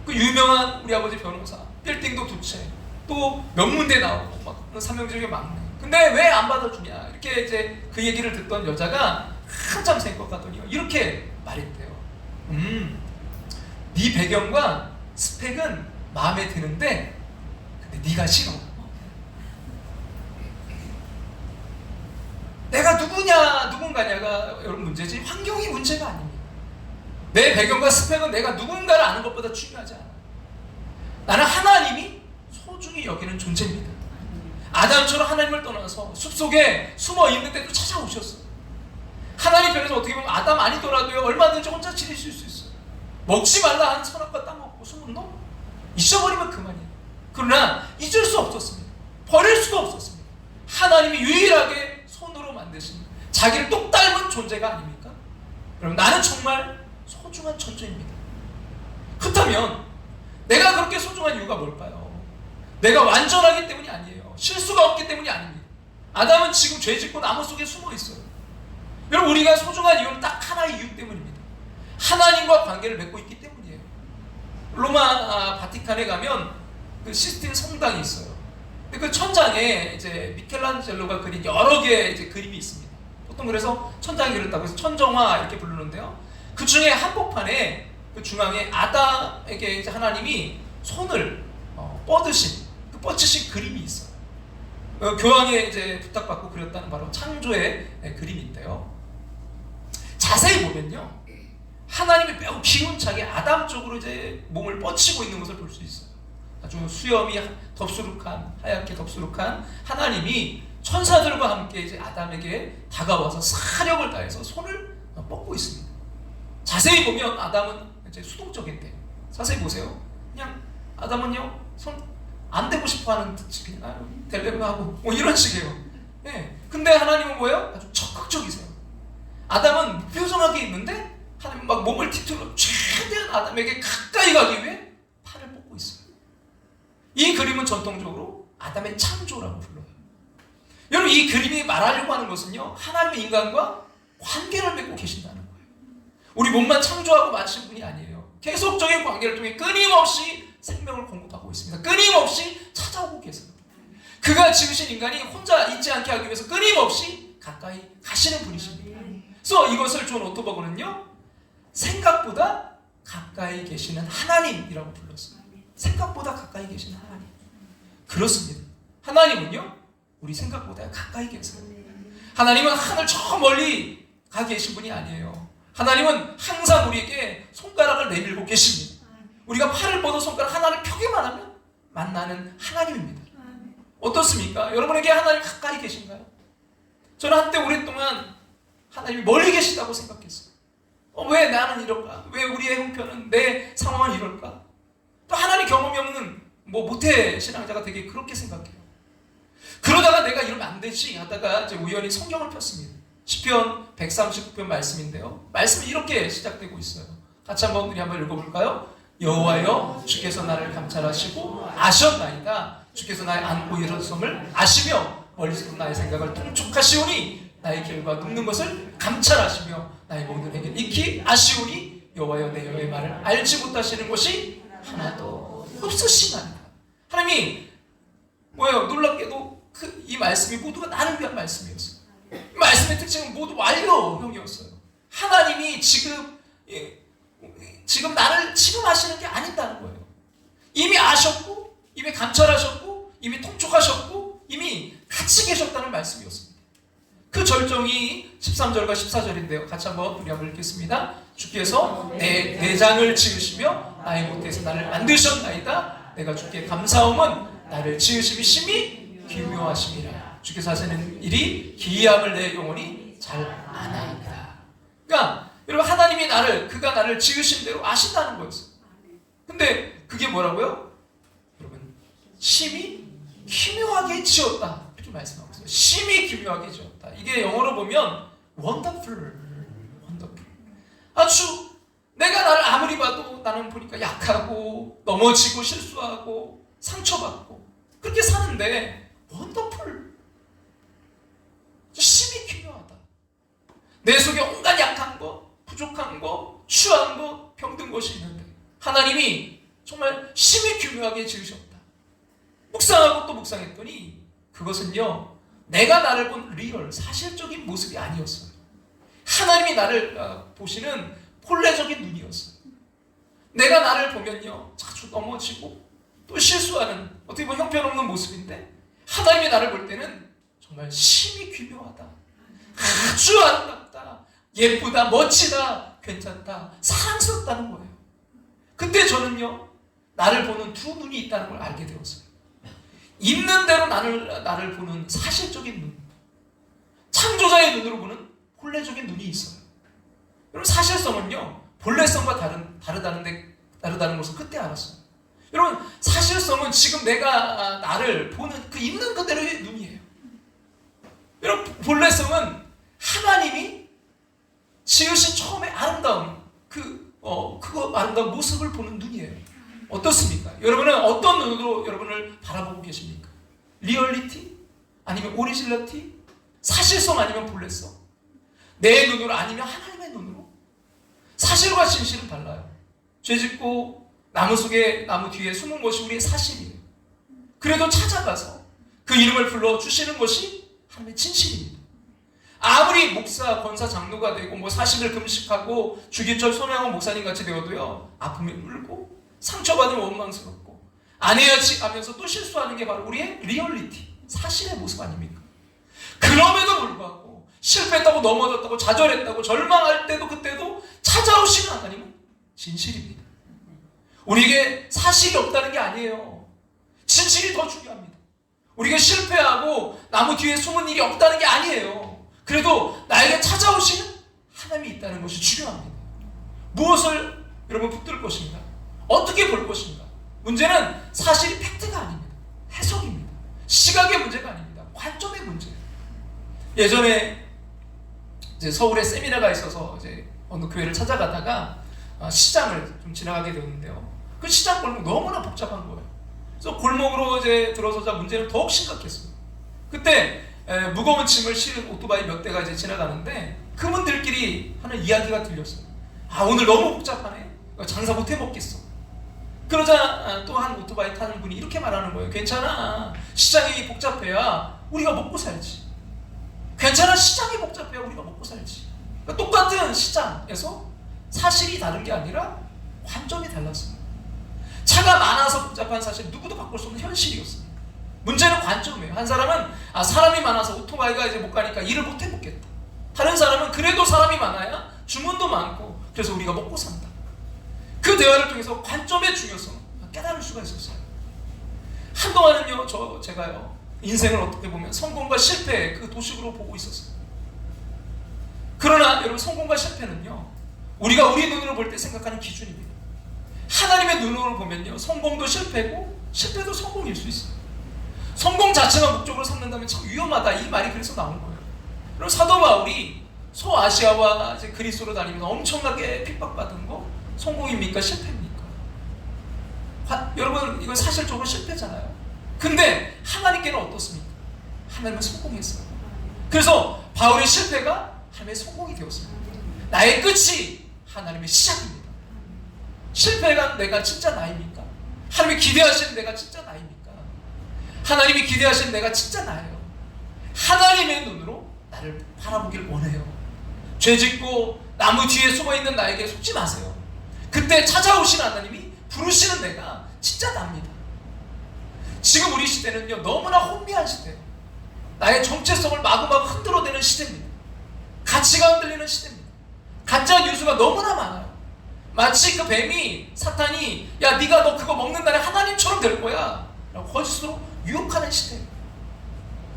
그 유명한 우리 아버지 변호사 빌딩도 2채 또 명문대 나오고 막 3형제 중에 막내. 근데 왜 안 받아주냐? 이렇게 이제 그 얘기를 듣던 여자가 한참 생각하더니 이렇게 말했대요. 네 배경과 스펙은 마음에 드는데 근데 네가 싫어. 내가 누군가냐가 여러분 문제지 환경이 문제가 아닙니다. 내 배경과 스펙은 내가 누군가를 아는 것보다 중요하지 않아. 나는 하나님이 소중히 여기는 존재입니다. 아담처럼 하나님을 떠나서 숲속에 숨어 있는데도 찾아오셨어요. 하나님 편에서 어떻게 보면 아담 아니더라도요 얼마든지 혼자 지내실 수 있어요. 먹지 말라 하는 선악과 따먹고 숨은 놈 잊어버리면 그만이에요. 그러나 잊을 수 없었습니다. 버릴 수도 없었습니다. 하나님이 유일하게 손으로 만드신 자기를 똑 닮은 존재가 아닙니까? 그럼 나는 정말 소중한 존재입니다. 그렇다면 내가 그렇게 소중한 이유가 뭘까요? 내가 완전하기 때문이 아니에요. 실수가 없기 때문이 아닙니다. 아담은 지금 죄 짓고 나무 속에 숨어 있어요. 여러분, 우리가 소중한 이유는 딱 하나의 이유 때문입니다. 하나님과 관계를 맺고 있기 때문이에요. 로마 바티칸에 가면 그 시스틴 성당이 있어요. 근데 그 천장에 이제 미켈란젤로가 그린 여러 개의 이제 그림이 있습니다. 보통 그래서 천장이 그렸다고 해서 천정화 이렇게 부르는데요. 그 중에 한복판에 그 중앙에 아담에게 이제 하나님이 손을 뻗으신 그 뻗으신 그림이 있어요. 교황에 이제 부탁받고 그렸다는 바로 창조의 그림인데요. 자세히 보면요, 하나님이 매우 기운차게 아담 쪽으로 이제 몸을 뻗치고 있는 것을 볼 수 있어요. 아주 수염이 덥수룩한, 하얗게 덥수룩한 하나님이 천사들과 함께 이제 아담에게 다가와서 사력을 다해서 손을 뻗고 있습니다. 자세히 보면 아담은 이제 수동적인데요. 자세히 보세요. 그냥 아담은요, 손 안 대고 싶어하는 듯이 그냥 대려고 하고 뭐 이런 식이에요. 예. 근데 하나님은 뭐예요? 아주 적극적이세요. 아담은 무표정하게 있는데 하나님 막 몸을 뒤틀어 최대한 아담에게 가까이 가기 위해 팔을 뻗고 있어요. 이 그림은 전통적으로 아담의 창조라고 불러요. 여러분, 이 그림이 말하려고 하는 것은요, 하나님의 인간과 관계를 맺고 계신다는 거예요. 우리 몸만 창조하고 만드신 분이 아니에요. 계속적인 관계를 통해 끊임없이 생명을 공급하고 있습니다. 끊임없이 찾아오고 계세요. 그가 지으신 인간이 혼자 있지 않게 하기 위해서 끊임없이 가까이 가시는 분이십니다. 그래서 이것을 존 오토버그는요, 생각보다 가까이 계시는 하나님이라고 불렀어요. 생각보다 가까이 계시는 하나님. 그렇습니다. 하나님은요, 우리 생각보다 가까이 계세요. 하나님은 하늘 저 멀리 가 계신 분이 아니에요. 하나님은 항상 우리에게 손가락을 내밀고 계십니다. 우리가 팔을 뻗어 손가락 하나를 펴기만 하면 만나는 하나님입니다. 어떻습니까? 여러분에게 하나님 가까이 계신가요? 저는 한때 오랫동안 하나님이 멀리 계시다고 생각했어요. 왜 나는 이럴까? 왜 우리의 형편은, 내 상황은 이럴까? 또 하나님 경험이 없는 모태 신앙자가 되게 그렇게 생각해요. 그러다가 내가 이러면 안 되지 하다가 이제 우연히 성경을 폈습니다. 시편 139편 말씀인데요. 말씀이 이렇게 시작되고 있어요. 같이 한번 우리 한번 읽어볼까요? 여호와여, 주께서 나를 감찰하시고 아셨나이다. 주께서 나의 앉고 일어섬을 아시며 멀리서 나의 생각을 통촉하시오니 나의 길과 눕는 것을 감찰하시며 나의 모든 행위를 익히 아시오니 여호와여, 내 여의 말을 알지 못하시는 것이 하나도 없으시나이다. 하나님이 뭐예요? 놀랍게도 이 말씀이 모두가 나를 위한 말씀이었어요. 이 말씀의 특징은 모두 완료형이었어요. 하나님이 지금 나를 지금 아시는 게 아니다는 거예요. 이미 아셨고, 이미 감찰하셨고, 이미 통촉하셨고, 이미 같이 계셨다는 말씀이었습니다. 그 절정이 13절과 14절인데요. 같이 한번 우리 한번 읽겠습니다. 주께서 내 내장을 지으시며 나의 모태에서 나를 만드셨나이다. 내가 주께 감사함은 나를 지으심이 심히 기묘하심이라. 주께서 하시는 일이 기이함을 내 영혼이 잘 아나이다. 그러니까 여러분, 하나님이 그가 나를 지으신 대로 아신다는 거였어요. 근데 그게 뭐라고요? 여러분, 심히 기묘하게 지었다. 이렇게 말씀하고 있어요. 심히 기묘하게 지었다. 이게 영어로 보면 wonderful. 아주 내가 나를 아무리 봐도 나는 보니까 약하고 넘어지고 실수하고 상처받고 그렇게 사는데 wonderful. 심히 기묘하다. 내 속에 온갖 약한 것, 부족한 것, 추한 것, 병든 것이 있는데 하나님이 정말 심히 기묘하게 지으셨다. 묵상하고 또 묵상했더니 그것은요, 내가 나를 본 리얼, 사실적인 모습이 아니었어요. 하나님이 나를 보시는 본래적인 눈이었어요. 내가 나를 보면요, 자주 넘어지고 또 실수하는 어떻게 보면 형편없는 모습인데 하나님이 나를 볼 때는 정말 심히 기묘하다. 아주 아름답다. 예쁘다. 멋지다. 괜찮다. 사랑스럽다는 거예요. 근데 저는요, 나를 보는 두 눈이 있다는 걸 알게 되었어요. 있는 대로 나를 보는 사실적인 눈, 창조자의 눈으로 보는 본래적인 눈이 있어요. 여러분, 사실성은요, 본래성과 다르다는 것을 그때 알았어요. 여러분, 사실성은 지금 내가 나를 보는 그 있는 그대로의 눈이에요. 여러분, 본래성은 하나님이 지으신 처음에 아름다운 그 아름다운 모습을 보는 눈이에요. 어떻습니까? 여러분은 어떤 눈으로 여러분을 바라보고 계십니까? 리얼리티? 아니면 오리지널티? 사실성 아니면 본래성? 내 눈으로 아니면 하나님의 눈으로? 사실과 진실은 달라요. 죄짓고 나무 뒤에 숨은 것이 우리의 사실이에요. 그래도 찾아가서 그 이름을 불러주시는 것이 하나님의 진실입니다. 아무리 목사, 권사, 장로가 되고 40일 금식하고 주기철 소명한 목사님 같이 되어도요, 아픔에 울고 상처받으면 원망스럽고 안 해야지 하면서 또 실수하는 게 바로 우리의 리얼리티, 사실의 모습 아닙니까? 그럼에도 불구하고 실패했다고 넘어졌다고 좌절했다고 절망할 때도 그때도 찾아오시는 하나님은 진실입니다. 우리에게 사실이 없다는 게 아니에요. 진실이 더 중요합니다. 우리가 실패하고 나무 뒤에 숨은 일이 없다는 게 아니에요. 그래도 나에게 찾아오시는 하나님이 있다는 것이 중요합니다. 무엇을 여러분 붙들 것인가? 어떻게 볼 것인가? 문제는 사실 팩트가 아닙니다. 해석입니다. 시각의 문제가 아닙니다. 관점의 문제예요. 예전에 이제 서울에 세미나가 있어서 이제 어느 교회를 찾아가다가 시장을 좀 지나가게 되었는데요. 그 시장 골목 너무나 복잡한 거예요. 그래서 골목으로 이제 들어서자 문제는 더욱 심각했어요. 그때 무거운 짐을 실은 오토바이 몇 대가 이제 지나가는데 그분들끼리 하는 이야기가 들렸어요. 아, 오늘 너무 복잡하네. 장사 못 해먹겠어. 그러자 또 한 오토바이 타는 분이 이렇게 말하는 거예요. 괜찮아. 시장이 복잡해야 우리가 먹고 살지. 괜찮아. 시장이 복잡해야 우리가 먹고 살지. 그러니까 똑같은 시장에서 사실이 다른 게 아니라 관점이 달랐어요. 차가 많아서 복잡한 사실 누구도 바꿀 수 없는 현실이었어요. 문제는 관점이에요. 한 사람은 사람이 많아서 오토바이가 이제 못 가니까 일을 못 해먹겠다. 다른 사람은 그래도 사람이 많아야 주문도 많고 그래서 우리가 먹고 산다. 그 대화를 통해서 관점의 중요성을 깨달을 수가 있었어요. 한동안은요, 제가요, 인생을 어떻게 보면 성공과 실패의 그 도식으로 보고 있었어요. 그러나 여러분, 성공과 실패는요, 우리가 우리 눈으로 볼 때 생각하는 기준입니다. 하나님의 눈으로 보면요, 성공도 실패고 실패도 성공일 수 있어요. 성공 자체가 목적으로 삼는다면 참 위험하다, 이 말이 그래서 나온 거예요. 그럼 사도 바울이 소아시아와 이제 그리스로 다니면서 엄청나게 핍박받은 거 성공입니까? 실패입니까? 여러분, 이건 사실적으로 실패잖아요. 근데 하나님께는 어떻습니까? 하나님은 성공했어요. 그래서 바울의 실패가 하나님의 성공이 되었습니다. 나의 끝이 하나님의 시작입니다. 실패가 내가 진짜 나입니까? 하나님이 기대하시는 내가 진짜 나입니까? 하나님이 기대하시는 내가 진짜 나예요. 하나님의 눈으로 나를 바라보길 원해요. 죄짓고 나무 뒤에 숨어있는 나에게 속지 마세요. 그때 찾아오신 하나님이 부르시는 내가 진짜 납니다. 지금 우리 시대는요, 너무나 혼미한 시대예요. 나의 정체성을 마구마구 흔들어대는 시대입니다. 가치가 흔들리는 시대입니다. 가짜 뉴스가 너무나 많아요. 마치 그 뱀이, 사탄이 야, 네가 너 그거 먹는 날에 하나님처럼 될 거야 라고 거짓으로 유혹하는 시대예요.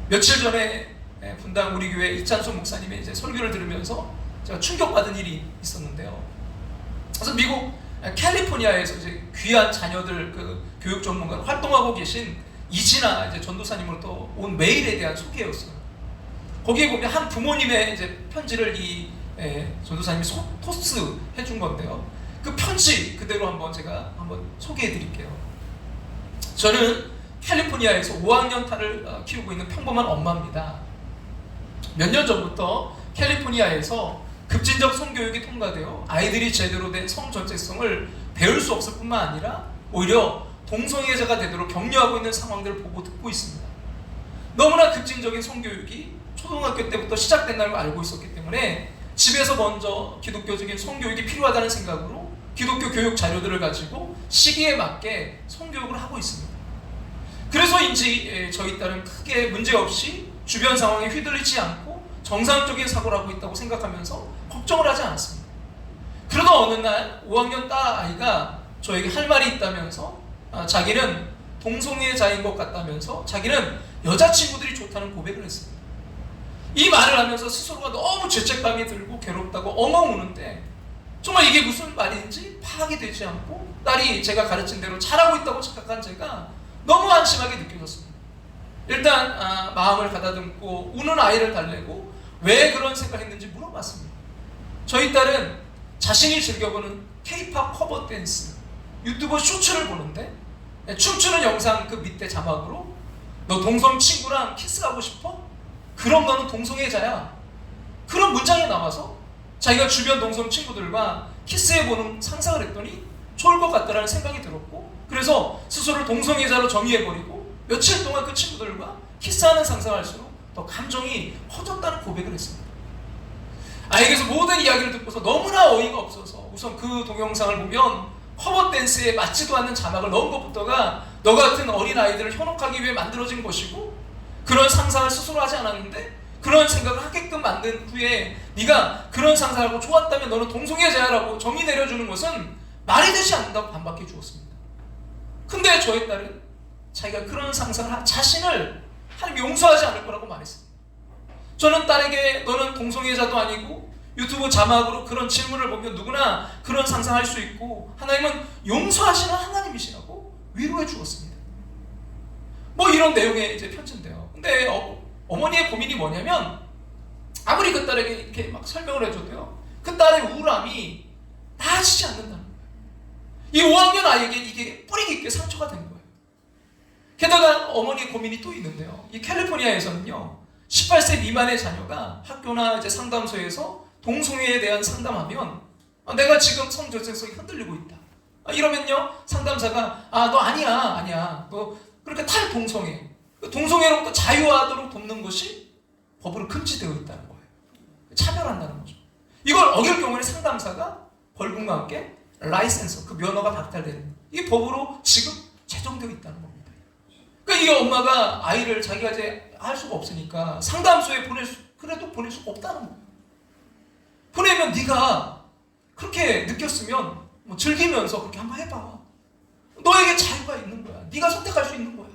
며칠 전에 분당 우리 교회 이찬수 목사님의 이제 설교를 들으면서 제가 충격받은 일이 있었는데요. 그래서 미국 캘리포니아에서 이제 귀한 자녀들 그 교육 전문가로 활동하고 계신 이진아 이제 전도사님으로 또 온 메일에 대한 소개였어요. 거기에 보면 한 부모님의 이제 편지를 이 전도사님이 토스 해준 건데요. 그 편지 그대로 제가 한번 소개해 드릴게요. 저는 캘리포니아에서 5학년 딸을 키우고 있는 평범한 엄마입니다. 몇 년 전부터 캘리포니아에서 급진적 성교육이 통과되어 아이들이 제대로 된 성 정체성을 배울 수 없을 뿐만 아니라 오히려 동성애자가 되도록 격려하고 있는 상황들을 보고 듣고 있습니다. 너무나 급진적인 성교육이 초등학교 때부터 시작된다는 걸 알고 있었기 때문에 집에서 먼저 기독교적인 성교육이 필요하다는 생각으로 기독교 교육 자료들을 가지고 시기에 맞게 성교육을 하고 있습니다. 그래서인지 저희 딸은 크게 문제없이 주변 상황에 휘둘리지 않고 정상적인 사고를 하고 있다고 생각하면서 걱정을 하지 않았습니다. 그러다 어느 날 5학년 딸 아이가 저에게 할 말이 있다면서 자기는 동성애자인 것 같다면서 자기는 여자친구들이 좋다는 고백을 했습니다. 이 말을 하면서 스스로가 너무 죄책감이 들고 괴롭다고 엉엉 우는데 정말 이게 무슨 말인지 파악이 되지 않고 딸이 제가 가르친 대로 잘하고 있다고 착각한 제가 너무 한심하게 느껴졌습니다. 일단 마음을 가다듬고 우는 아이를 달래고 왜 그런 생각했는지 물어봤습니다. 저희 딸은 자신이 즐겨보는 K-팝 커버 댄스 유튜브 쇼츠를 보는데 춤추는 영상 그 밑에 자막으로 너 동성 친구랑 키스하고 싶어? 그럼 너는 동성애자야. 그런 문장이 나와서 자기가 주변 동성 친구들과 키스해보는 상상을 했더니 좋을 것 같다라는 생각이 들었고 그래서 스스로를 동성애자로 정의해버리고 며칠 동안 그 친구들과 키스하는 상상할수록 더 감정이 커졌다는 고백을 했습니다. 아이에게서 모든 이야기를 듣고서 너무나 어이가 없어서 우선 그 동영상을 보면 커버 댄스에 맞지도 않는 자막을 넣은 것부터가 너 같은 어린 아이들을 현혹하기 위해 만들어진 것이고 그런 상상을 스스로 하지 않았는데 그런 생각을 하게끔 만든 후에 네가 그런 상상을 하고 좋았다면 너는 동성애자라고 정의 내려주는 것은 말이 되지 않는다고 반박해 주었습니다. 근데 저희 딸은 자기가 그런 상상을 한 자신을 하나님 용서하지 않을 거라고 말했습니다. 저는 딸에게 너는 동성애자도 아니고 유튜브 자막으로 그런 질문을 보면 누구나 그런 상상할 수 있고 하나님은 용서하시는 하나님이시라고 위로해 주었습니다. 뭐 이런 내용의 이제 편지인데요. 근데 어머니의 고민이 뭐냐면 아무리 그 딸에게 이렇게 막 설명을 해줘도요 그 딸의 우울함이 나아지지 않는다는 거예요. 이 5학년 아이에게 이게 뿌리 깊게 상처가 된 거예요. 게다가 어머니의 고민이 또 있는데요. 이 캘리포니아에서는요 18세 미만의 자녀가 학교나 이제 상담소에서 동성애에 대한 상담하면 내가 지금 성정체성이 흔들리고 있다. 이러면요 상담사가 너 아니야 너 그렇게 탈동성애 동성애로부터 자유하도록 돕는 것이 법으로 금지되어 있다는 거예요. 차별한다는 거죠. 이걸 어길 경우에 상담사가 벌금과 함께 라이센서 그 면허가 박탈되는 이게 법으로 지금 제정되어 있다는 겁니다. 그러니까 이 엄마가 아이를 자기가 이제 할 수가 없으니까 상담소에 그래도 보낼 수가 없다는 거예요. 보내면 네가 그렇게 느꼈으면 뭐 즐기면서 그렇게 한번 해봐. 너에게 자유가 있는 거야. 네가 선택할 수 있는 거야.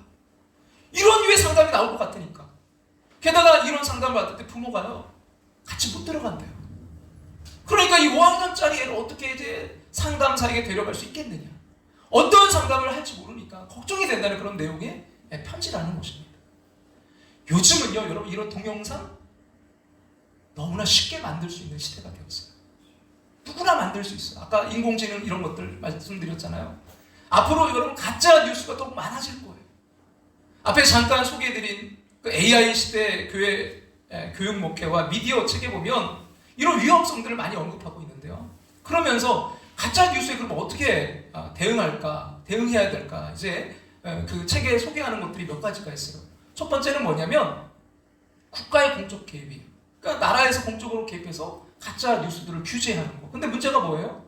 이런 류의 상담이 나올 것 같으니까. 게다가 이런 상담을 받을 때 부모가요 같이 못 들어간대요. 그러니까 이 5학년짜리 애를 어떻게 이제 상담사에게 데려갈 수 있겠느냐. 어떤 상담을 할지 모르니까 걱정이 된다는 그런 내용의 편지라는 것입니다. 요즘은요 여러분 이런 동영상 너무나 쉽게 만들 수 있는 시대가 되었어요. 누구나 만들 수 있어요. 아까 인공지능 이런 것들 말씀드렸잖아요. 앞으로 여러분 가짜 뉴스가 더 많아질 거예요. 앞에 잠깐 소개해드린 그 AI 시대 교회 교육 목회와 미디어 책에 보면 이런 위험성들을 많이 언급하고 있는데요. 그러면서 가짜 뉴스에 그럼 어떻게 대응해야 될까? 이제 그 책에 소개하는 것들이 몇 가지가 있어요. 첫 번째는 뭐냐면 국가의 공적 개입이에요. 그러니까 나라에서 공적으로 개입해서 가짜 뉴스들을 규제하는 거. 근데 문제가 뭐예요?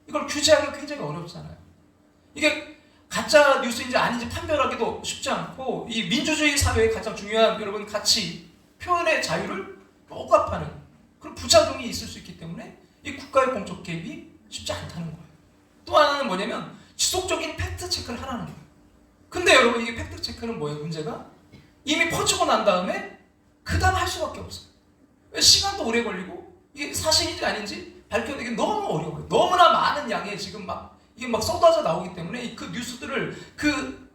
이걸 규제하기가 굉장히 어렵잖아요. 이게 가짜 뉴스인지 아닌지 판별하기도 쉽지 않고 이 민주주의 사회의 가장 중요한 여러분 가치, 표현의 자유를 억압하는 그런 부작용이 있을 수 있기 때문에 이 국가의 공적 개입이 쉽지 않다는 거예요. 또 하나는 뭐냐면 지속적인 팩트 체크를 하라는 거예요. 근데 여러분 이게 팩트 체크는 뭐예요? 문제가 이미 퍼지고 난 다음에 그 다음 할 수밖에 없어요. 시간도 오래 걸리고 이게 사실인지 아닌지 밝혀내기 너무 어려워요. 너무나 많은 양의 지금 이게 쏟아져 나오기 때문에 그 뉴스들을 그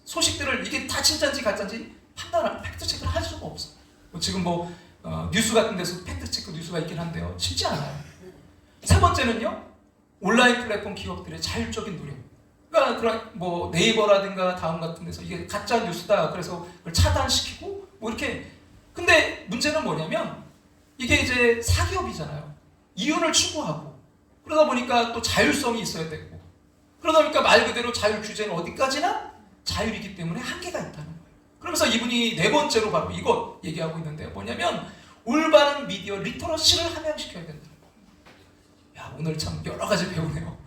소식들을 이게 다 진짜인지 가짜인지 판단할 팩트 체크를 할 수가 없어요. 지금 뉴스 같은 데서 팩트 체크 뉴스가 있긴 한데요. 쉽지 않아요. 세 번째는요. 온라인 플랫폼 기업들의 자율적인 노력. 그러니까 그런 네이버라든가 다음 같은 데서 이게 가짜 뉴스다. 그래서 그걸 차단시키고 이렇게. 근데 문제는 뭐냐면 이게 이제 사기업이잖아요. 이윤을 추구하고 그러다 보니까 또 자율성이 있어야 되고 그러다 보니까 말 그대로 자율 규제는 어디까지나 자율이기 때문에 한계가 있다는 거예요. 그러면서 이분이 네 번째로 바로 이것 얘기하고 있는데요. 뭐냐면 올바른 미디어 리터러시를 함양시켜야 된다는 거예요. 야, 오늘 참 여러 가지 배우네요.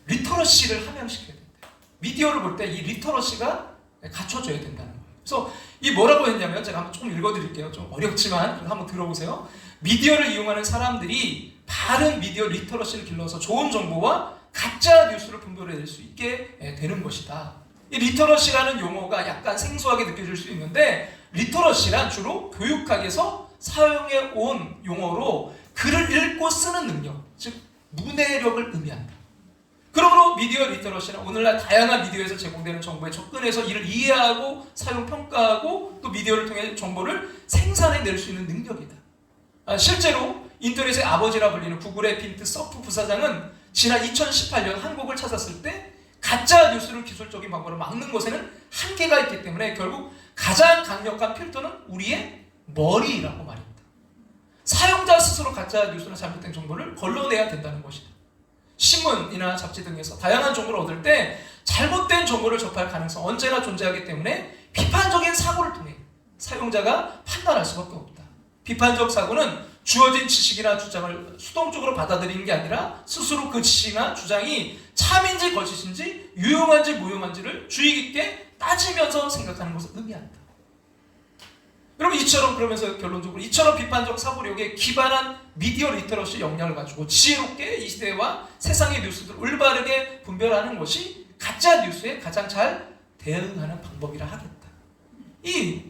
리터러시를 함양시켜야 된다. 미디어를 볼 때 이 리터러시가 갖춰져야 된다는 거예요. 그래서 이 뭐라고 했냐면 제가 한번 조금 읽어드릴게요. 좀 어렵지만 한번 들어보세요. 미디어를 이용하는 사람들이 바른 미디어 리터러시를 길러서 좋은 정보와 가짜 뉴스를 분별해낼 수 있게 되는 것이다. 이 리터러시라는 용어가 약간 생소하게 느껴질 수 있는데 리터러시란 주로 교육학에서 사용해 온 용어로 글을 읽고 쓰는 능력, 즉 문해력을 의미한다. 그러므로 미디어 리터러시는 오늘날 다양한 미디어에서 제공되는 정보에 접근해서 이를 이해하고 사용 평가하고 또 미디어를 통해 정보를 생산해낼 수 있는 능력이다. 실제로 인터넷의 아버지라 불리는 구글의 빈트 서프 부사장은 지난 2018년 한국을 찾았을 때 가짜 뉴스를 기술적인 방법으로 막는 것에는 한계가 있기 때문에 결국 가장 강력한 필터는 우리의 머리라고 말입니다. 사용자 스스로 가짜 뉴스나 잘못된 정보를 걸러내야 된다는 것이다. 신문이나 잡지 등에서 다양한 정보를 얻을 때 잘못된 정보를 접할 가능성 언제나 존재하기 때문에 비판적인 사고를 통해 사용자가 판단할 수밖에 없다. 비판적 사고는 주어진 지식이나 주장을 수동적으로 받아들이는 게 아니라 스스로 그 지식이나 주장이 참인지 거짓인지 유용한지 무용한지를 주의 깊게 따지면서 생각하는 것을 의미한다. 여러분 이처럼 그러면서 결론적으로 이처럼 비판적 사고력에 기반한 미디어 리터러시 역량을 가지고 지혜롭게 이 시대와 세상의 뉴스들을 올바르게 분별하는 것이 가짜 뉴스에 가장 잘 대응하는 방법이라 하겠다. 이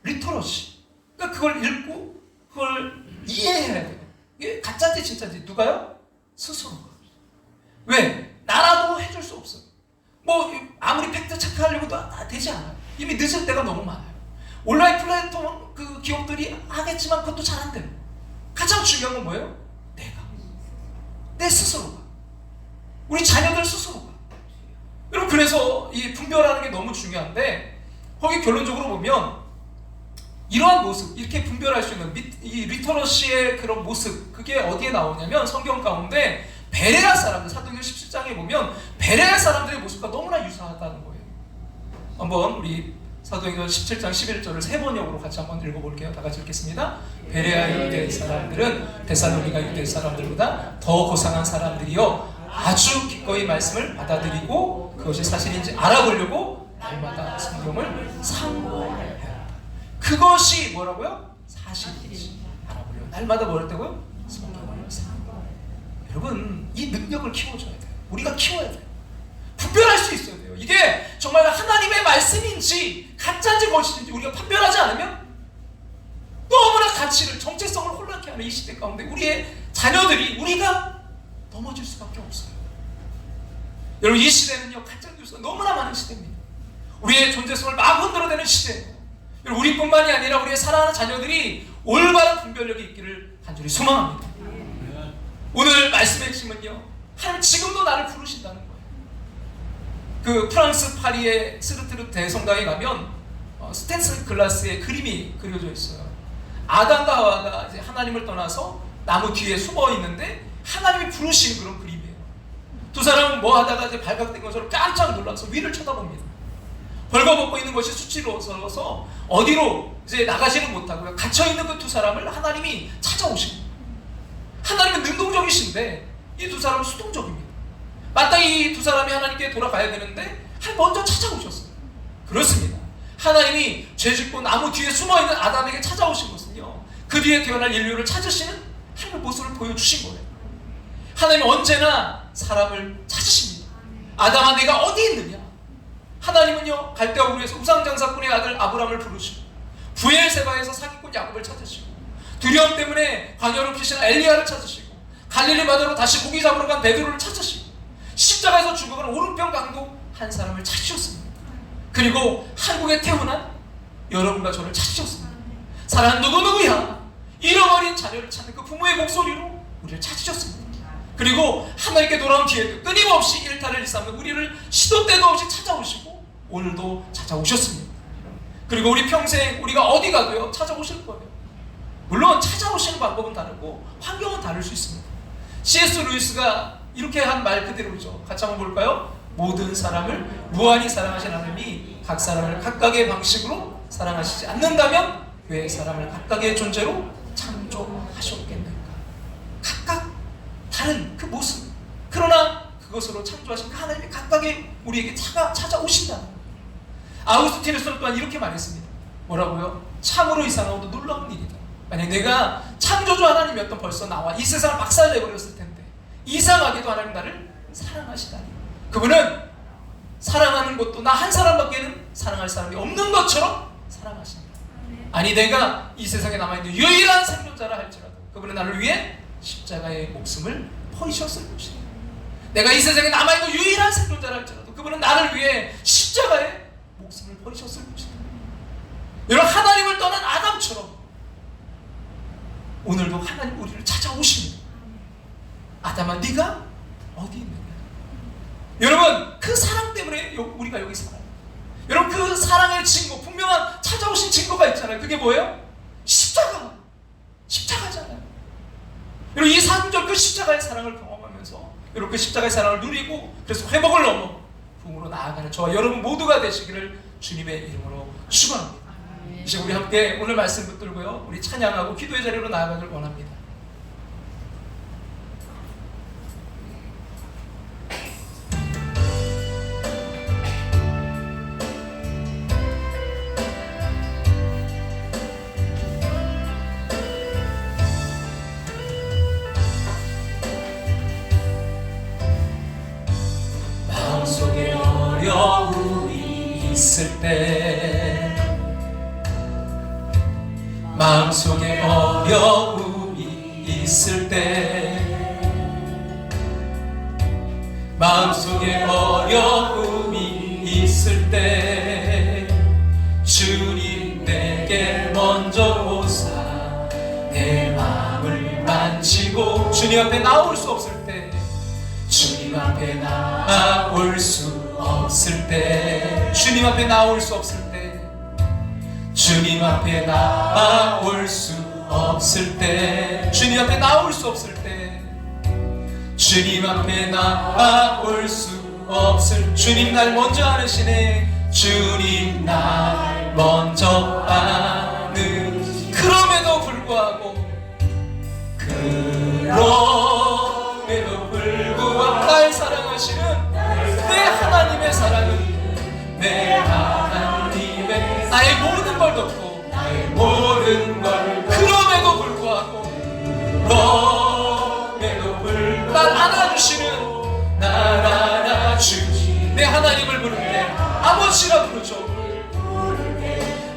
리터러시 그러니까 그걸 읽고 그걸 이해해야 돼요. 이게 가짜인지 진짜인지 누가요? 스스로가. 왜? 나라도 해줄 수 없어요. 뭐 아무리 팩트 체크하려고 다 되지 않아요. 이미 늦을 때가 너무 많아요. 온라인 플랫폼 그 기업들이 하겠지만 그것도 잘 안 돼요. 가장 중요한 건 뭐예요? 내 스스로가. 우리 자녀들 스스로가. 여러분 그래서 이 분별하는 게 너무 중요한데 거기 결론적으로 보면 이러한 모습, 이렇게 분별할 수 있는 이 리터러시의 그런 모습 그게 어디에 나오냐면 성경 가운데 베레아 사람들, 사도행전 17장에 보면 베레아 사람들의 모습과 너무나 유사하다는 거예요. 한번 우리 사도행전 17장 11절을 세 번역으로 같이 한번 읽어볼게요. 다 같이 읽겠습니다. 베레아 유대 사람들은 데살로니가 유대 사람들보다 더 고상한 사람들이요 아주 기꺼이 말씀을 받아들이고 그것이 사실인지 알아보려고 날마다 성경을 상고하였다. 그것이 뭐라고요? 사실인지 알아보려고 날마다 뭐 했다고요? 성경을 상고하였다. 여러분 이 능력을 키워줘야 돼요. 우리가 키워야 돼요. 분별할 수 있어야 돼요. 이게 정말 하나님의 말씀인지 가짜인지 거짓인지 우리가 판별하지 않으면 너무나 가치를 정체성을 혼란케 하는 이 시대 가운데 우리의 자녀들이 우리가 넘어질 수밖에 없어요. 여러분 이 시대는요 가짜 뉴스가 너무나 많은 시대입니다. 우리의 존재성을 막 흔들어대는 시대예요. 여러분 우리뿐만이 아니라 우리의 사랑하는 자녀들이 올바른 분별력이 있기를 간절히 소망합니다. 오늘 말씀의 핵심은요 하나님 지금도 나를 부르신다는 거예요. 그 프랑스 파리의 스르트르 대성당에 가면 스텐슨 글라스의 그림이 그려져 있어요. 아담과 하와가 이제 하나님을 떠나서 나무 뒤에 숨어 있는데 하나님이 부르시는 그런 그림이에요. 두 사람은 뭐 하다가 이제 발각된 것으로 깜짝 놀라서 위를 쳐다봅니다. 벌거벗고 있는 것이 수치로워서 어디로 이제 나가지는 못하고요. 갇혀 있는 그 두 사람을 하나님이 찾아오십니다. 하나님은 능동적이신데 이 두 사람은 수동적입니다. 마땅히 이 두 사람이 하나님께 돌아가야 되는데 먼저 찾아오셨어요. 그렇습니다. 하나님이 죄짓고 나무 뒤에 숨어있는 아담에게 찾아오신 것은요 그 뒤에 태어날 인류를 찾으시는 하나님의 모습을 보여주신 거예요. 하나님은 언제나 사람을 찾으십니다. 아담아 내가 어디 있느냐. 하나님은요 갈대아 우르에서 우상장사꾼의 아들 아브람을 부르시고 부엘세바에서 사기꾼 야곱을 찾으시고 두려움 때문에 광야로 피신 엘리야를 찾으시고 갈릴리 바다로 다시 고기 잡으러 간 베드로를 찾으시고 십자가에서 죽어가는 오른편 강도 한 사람을 찾으셨습니다. 그리고 한국에 태어난 여러분과 저를 찾으셨습니다. 사랑하는 누구누구야 잃어버린 자녀를 찾는 그 부모의 목소리로 우리를 찾으셨습니다. 그리고 하나님께 돌아온 뒤에도 끊임없이 일탈을 일삼는 우리를 시도 때도 없이 찾아오시고 오늘도 찾아오셨습니다. 그리고 우리 평생 우리가 어디 가도요 찾아오실 거예요. 물론 찾아오시는 방법은 다르고 환경은 다를 수 있습니다. C.S. 루이스가 이렇게 한 말 그대로죠. 같이 한번 볼까요? 모든 사람을 무한히 사랑하신 하나님이 각 사람을 각각의 방식으로 사랑하시지 않는다면 왜 사람을 각각의 존재로 창조하셨겠는가? 각각 다른 그 모습 그러나 그것으로 창조하신 그 하나님이 각각의 우리에게 찾아오신다는 거예요. 아우구스티누스는 또한 이렇게 말했습니다. 뭐라고요? 참으로 이상하고도 놀라운 일이다. 만약 내가 창조주 하나님이었던 벌써 나와 이 세상을 박살내버렸을 텐데 이상하게도 하나님 나를 사랑하시다니. 그분은 사랑하는 것도 나 한 사람밖에는 사랑할 사람이 없는 것처럼 사랑하신다. 아니 내가 이 세상에 남아있는 유일한 생존자라 할지라도 그분은 나를 위해 십자가의 목숨을 버리셨을 것이다. 내가 이 세상에 남아있는 유일한 생존자라 할지라도 그분은 나를 위해 십자가에 목숨을 버리셨을 것이다. 여러분, 하나님을 떠난 아담처럼 오늘도 하나님 우리를 찾아오십니다. 아담아, 네가 어디 있느냐? 여러분, 그 사랑 때문에 우리가 여기 살아요. 여러분, 그 사랑의 증거, 분명한 찾아오신 증거가 있잖아요. 그게 뭐예요? 십자가잖아요. 여러분, 이 4중절 그 십자가의 사랑을 경험하면서 여러분, 그 십자가의 사랑을 누리고 그래서 회복을 넘어 부흥으로 나아가는 저와 여러분 모두가 되시기를 주님의 이름으로 축원합니다. 이제 우리 함께 오늘 말씀 붙들고요, 우리 찬양하고 기도의 자리로 나아가길 원합니다. 마음속에 어려움이 있을 때, 마음속에 어려움이 있을 때, 마음속에 어려움이 있을 때 주님 내게 먼저 오사 내 마음을 만지고, 주님 앞에 나올 수 없을 때, 주님 앞에 나올 수 없을 때, 주님 앞에 나올 수 없을 때, 주님 앞에 나올 수 없을 때, 주님 앞에 나올 수 없을 때, 주님 앞에 나올 수 없을, 주님 날 먼저 아시네. 주님 날 먼저 아는, 그럼에도 불구하고 날 사랑하시는 내 하나님의 사랑은, 내 하나님의 나의 모든 걸 덮고, 나의 모든 걸 그럼에도 불구하고 날 안아주시는, 날 안아주시는 내 하나님을 부를 때 아버지라 부르죠.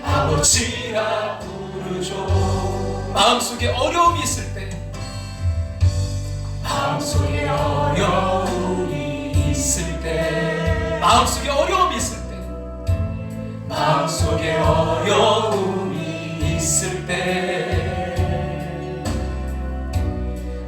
아버지라 부르죠. 마음속에 어려움이 있을 때, 마음속에 어려움이 있을 때, 마음속에 어려움이 있을 때, 마음속에 어려움이 있을 때,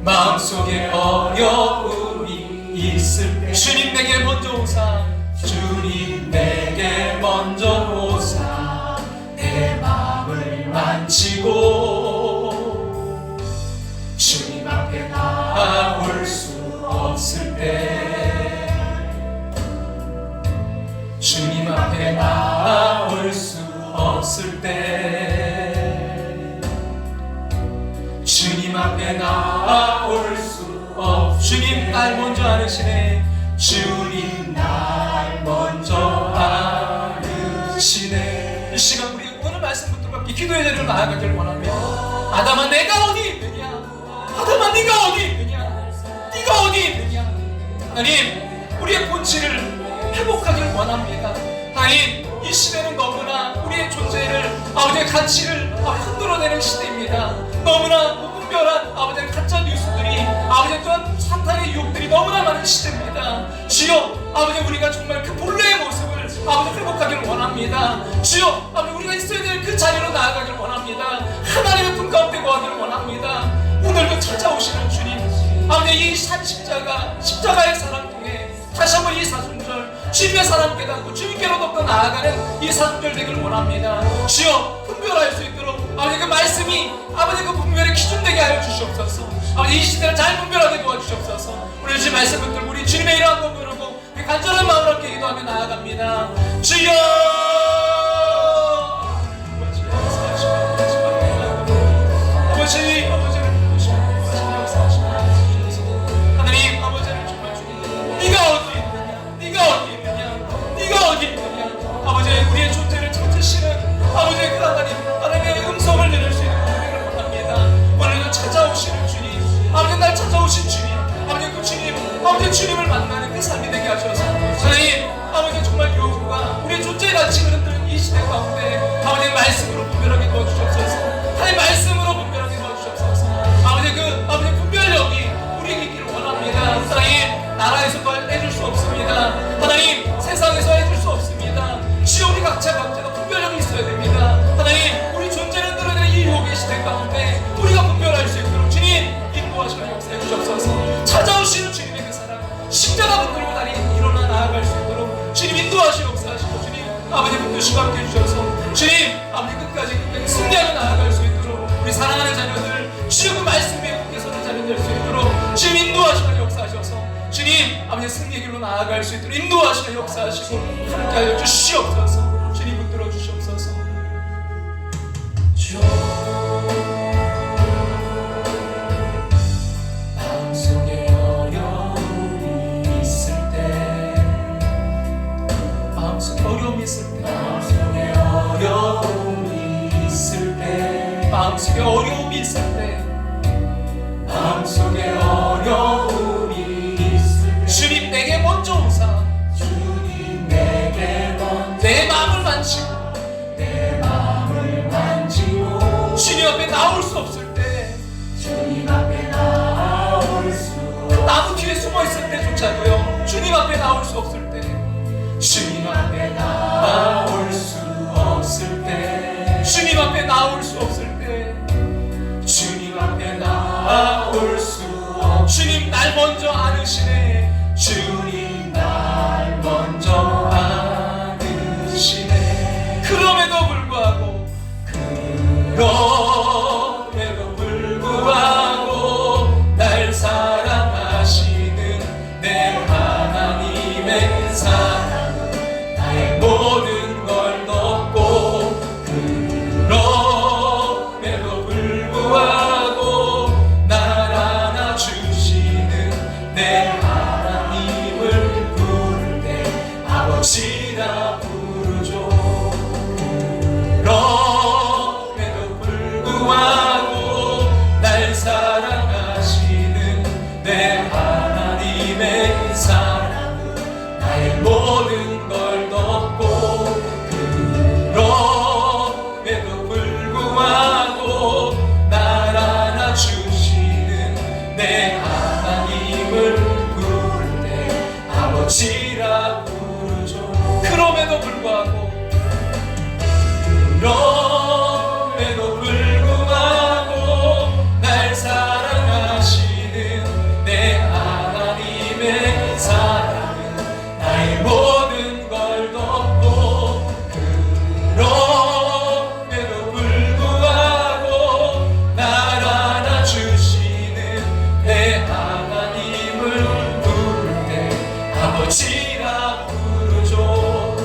마음속에 어려움이 있을 때, 주님 내게 먼저 오사, 주님 내게 먼저 오사 내 마음을 만지고, 주님 앞에 나올 수 없을 때, 주님 앞에 나올 수 없을 때, 주님 앞에 나올 수 없, 주님 날 먼저 아시네. 주님 날 먼저 아시네. 이 시간 우리 오늘 말씀 붙들고 함께 기도의 자리로 나아가길 원하며, 아담아 내가 어디 있느냐, 아담아 네가 어디 있느냐, 네가 어디 있느냐. 하나님, 우리의 본질을 회복하길 원합니다. 하나님, 이 시대는 너무나 우리의 존재를, 아버지의 가치를 흔들어내는 시대입니다. 너무나 무분별한 아버지의 가짜 뉴스들이, 아버지 또한 사탄의 유혹들이 너무나 많은 시대입니다. 주여, 아버지 우리가 정말 그 본래의 모습을 아버지 회복하기를 원합니다. 주여, 아버지 우리가 있어야 될 그 자리로 나아가기를 원합니다. 하나님의 품 가운데 거하기를 원합니다. 오늘도 찾아오시는 주님, 아버지 이 십자가의 사랑 통해 다시 한번 이 사순절 주님의 사랑 깨닫고 주님께로 더욱더 나아가는 이 사순절 되기를 원합니다. 주여, 분별할 수 있도록 아버지 그 말씀이 아버지 그 분별의 기준 되게 하여 주시옵소서. 아버지 이 시대를 잘 분별하게 도와주시옵소서. 오늘 주의 말씀 붙들고 우리 주님의 이름을 한번 부르고 우리 간절한 마음으로 함께 기도하며 나아갑니다. 주여, 아버지를 부르시고 하나님, 아버지를 정말 주님, 네가 어디 있느냐, 네가 어디 있느냐, 네가 어디 있느냐. 아버지 우리의 존재를 찾으시는 아버지 그 하나님의 음성을 들을 수 있는 은혜를 원합니다. 오늘도 찾아오시는 주님, 아버지 날 찾아오신 주님, 아버지 그 주님, 아버지 주님을 만나는 그 삶이 되게 하셔서 하나님, 아버지 정말 교우가 우리의 존재의 가치를 흔드는 이 시대 가운데 아버지 말씀으로 분별하게 도와주시옵소서. 하나님 말씀으로 분별하게 도와주시옵소서. 아버지 그 아버지 분별력이 우리에게 있기를 원합니다. 시대 가운데 우리가 분별할 수 있도록 주님 인도하시고 역사해 주옵소서. 찾아오시는 주님의 그 사랑, 십자가 붙들고 다니는 일어나 나아갈 수 있도록 주님 인도하시고 역사하시고 주님 아버지 붙드시고 함께 해주셔서 주님 아버지 끝까지 승리하며 나아갈 수 있도록 우리 사랑하는 자녀들 주님 그 말씀 위에 굳게 서는 자녀들 될 수 있도록 주님 인도하시고 역사하셔서 주님 아버지 승리의 길로 나아갈 수 있도록 인도하시고 역사하시고 함께하여 주시옵소서. 주님 붙들어 주시옵소서. 마음속에 어려움이 있을 때 마음속에 어려움이 있을 때 마음속에 어려움이 있을 때 마음속에 어려움이 있을 때 마음속에 어려움이 있을 때 주님 내게 먼저 오사 주님 내게 먼저 내 마음을 만지고 내 마음을 만지고 주님 앞에 나올 수 없을 때 주님 앞에 나올 수 나무 뒤에 숨어 있을 때조차도요 주님 앞에 나올 수 없을 때 주님 앞에 나올 수 없을 때 주님 앞에 나올 수 없을 때 주님 앞에 나올 수 없 주님 날 먼저 안으시네 주님 날 먼저 안으시네 그럼에도 불구하고 날 사랑하시는 내 하나님의 사랑은 나의 모든 걸 덮고 그럼에도 불구하고 날 안아주시는 내 하나님을 부를 때 아버지라 부르죠. 그럼에도 불구하고 날 사랑하시는 내 하나님의 사랑은 나의 모든 걸 덮고 그럼에도 불구하고 날 안아주시는 내 하나님을 부를 때 아버지라 부르죠. 그럼에도 불구하고 날 사랑하시는 내 하나님의 사랑은 나의 모든 걸 덮고 그럼에도 불구하고 날 안아주시는 내 하나님을 부를 때 아버지라 부르죠.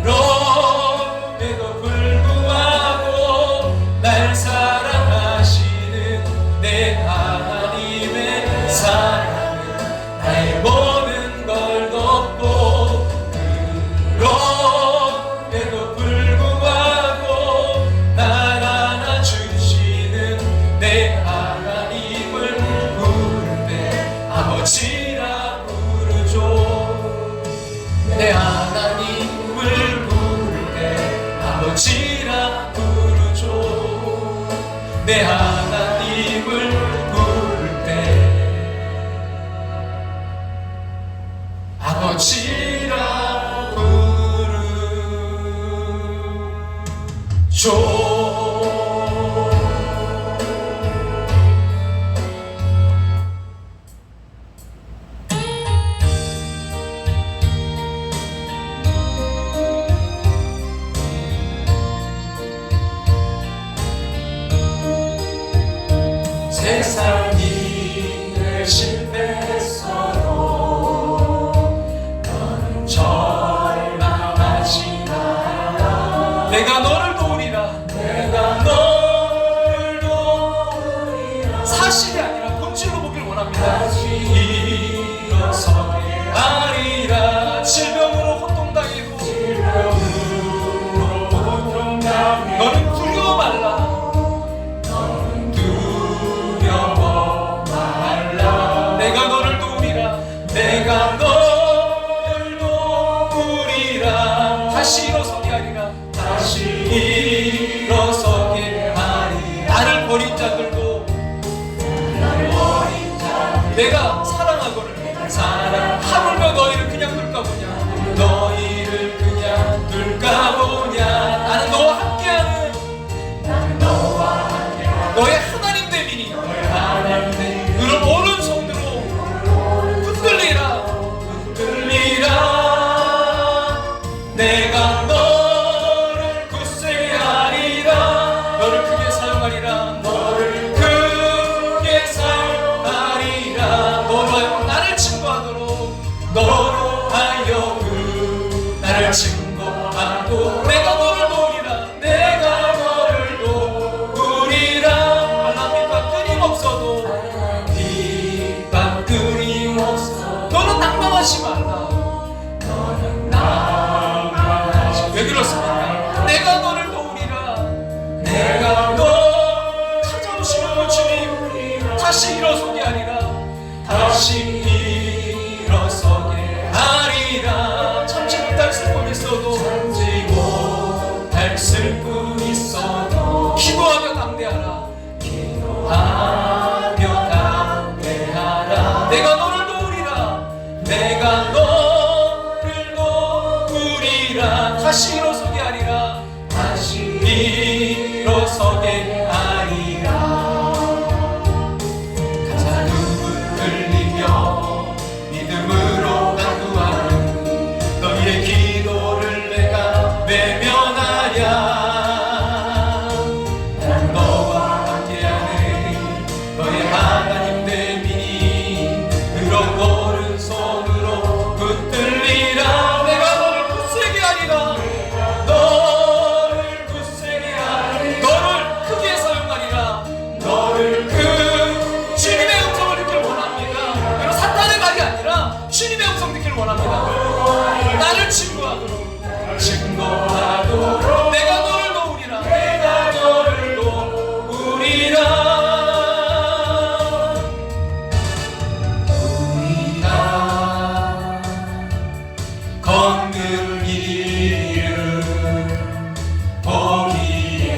그럼에도 불구하고 날 사랑하시는 내 하나님의 사랑은 나의 모든 걸 덮고 그럼에도 불구하고 날 안아주시는 내 하나님을 부를 때 아버지라 부르죠. 내 하나님을 부를 때 아버지라 부르죠. 내 하나님을 부를 때 아버지라 부르죠. 세상 일에 실패했어도 너는 절망하지 마라. 내가 너를 도우리라. 내가 너를 도우리라. 사실이 아니라 본질로 보길 원합니다. 일어서게 하리라. 질병으로 고통당해도 너는 두려워 말라. 내가 너를 도우리라. 내가 너를 도우리라. 다시 일어서게 하리라. 다시 일어서게 하리라. 나를 버린 자들도 내가 사랑하거늘 사랑하물며 너희를 그냥 둘까 보냐. 너희를 그냥 둘까 보냐. 나는 너와 함께하는 나는 너와 다시 일어서게 하리라. 다시 일어서게 하리라. 참지 못할 슬픔 있어도 참지 못할 슬픔 있어도 기도하며 담대하라. 기도하며 담대하라. 내가 너를 도우리라. 내가 너를 도우리라. 다시 일어서게 하리라. 다시 일어서게 하리라. 가자 눈물 흘리며 믿음으로 간구하는 너희의 기도를 내가 외면하랴. 나는 너와 함께하는 너의 하나님 됨이니 그런 오른손으로 붙들리라. 내가 너를 굳세게 하리라. 너를 굳세게 하리라. 너를 크게 사용하리라. 너를 주님의 음성을 듣길 원합니다. 여러분 사탄의 말이 아니라 주님의 음성 듣길 원합니다. 나를 증거하도록 내가 너를 도우리라. 내가 너를 도우리라. 우리가 걷는 길을 보기에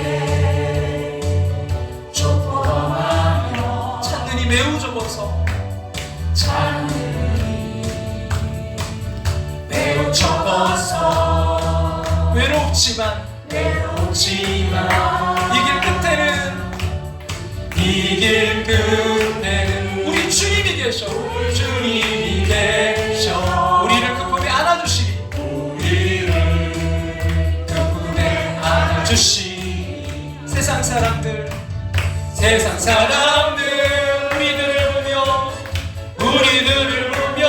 좁고하며 찾는이 매우 좁아서 매우 적어서 외롭지만 이 길 끝에는 우리 주님이 계셔. 주님이 계셔. 우리를 그 품에 안아주시리. 우리를 그 품에 안아주시리. 세상 사람들 우리들을 보며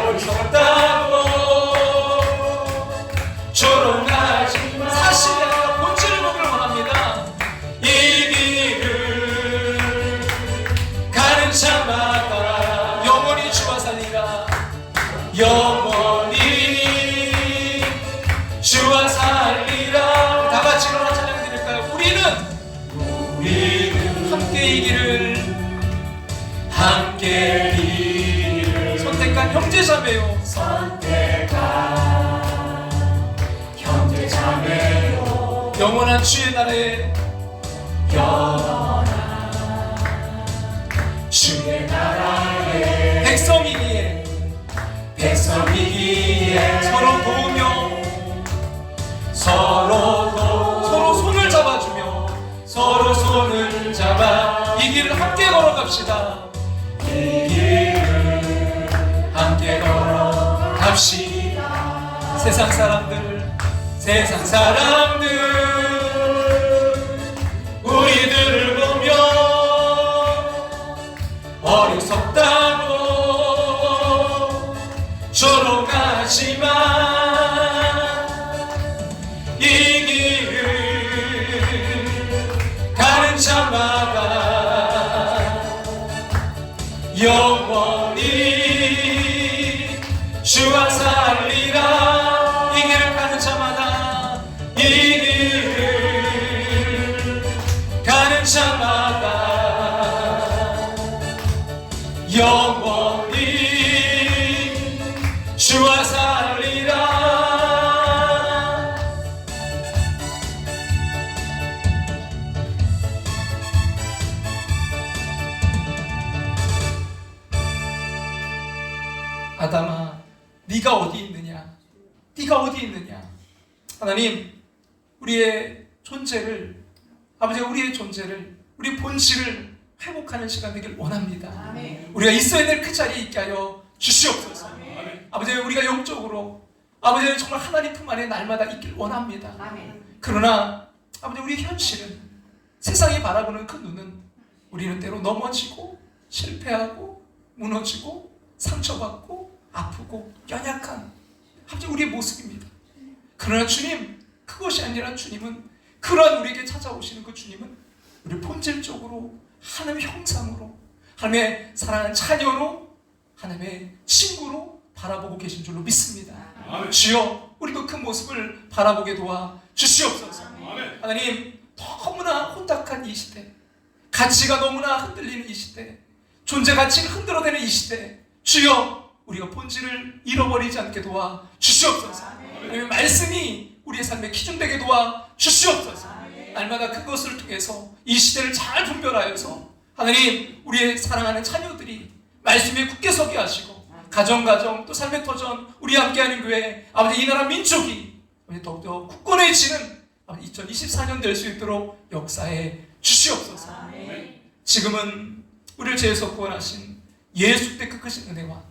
어리석다고 조롱하지만 사실이 아니라 본질을 보기를 원합니다. 이 길을 가는 자마다 영원히 주와 살리라. 영원히 주와 살리라. 다 같이 일어나 찬양 드릴까요? 우리는 함께 이 길을 선택한 형제자매요. 영원한 주의 나라에 백성이기에 서로 도우며 서로 손을 잡아주며 서로 손을 잡아 이 길을 함께 걸어갑시다. 이 길을 함께 걸어갑시다. 세상 사람들 우리들을 보며 어리석다고 조롱하지만 이 길을 가는 자마다 영원히 주와 살리라. 이 길을 가는 자마다 이 길을 가는 자마다 영원히 주와 살리라. 아담아, 네가 어디 있느냐? 네가 어디 있느냐? 하나님, 우리의 존재를, 아버지, 우리의 존재를, 우리 본질을 회복하는 시간 되길 원합니다. 아멘. 우리가 있어야 될 그 자리에 있게 하여 주시옵소서. 아멘. 아버지, 우리가 영적으로 아버지 정말 하나님 품 안에 날마다 있길 원합니다. 아멘. 그러나 아버지, 우리 현실은 세상이 바라보는 그 눈은 우리는 때로 넘어지고 실패하고 무너지고 상처받고 아프고 연약한 아버지 우리의 모습입니다. 그러나 주님, 그것이 아니라 주님은, 그러한 우리에게 찾아오시는 그 주님은 우리 본질적으로 하나님의 형상으로, 하나님의 사랑하는 자녀로, 하나님의 친구로 바라보고 계신 줄로 믿습니다. 아멘. 주여, 우리도 그 모습을 바라보게 도와 주시옵소서. 아멘. 하나님, 너무나 혼탁한 이 시대, 가치가 너무나 흔들리는 이 시대, 존재 가치가 흔들어대는 이 시대, 주여 우리가 본질을 잃어버리지 않게 도와 주시옵소서. 말씀이 우리의 삶의 기준 되게 도와 주시옵소서. 날마다 그것을 통해서 이 시대를 잘 분별하여서 하나님, 우리의 사랑하는 자녀들이 말씀에 굳게 서게 하시고, 가정 또 삶의 터전 우리 함께하는 교회, 아버지 이 나라 민족이 더욱더 굳건해지는 2024년 될 수 있도록 역사해 주시옵소서. 지금은 우리를 죄에서 구원하신 예수 때 그 크신 은혜와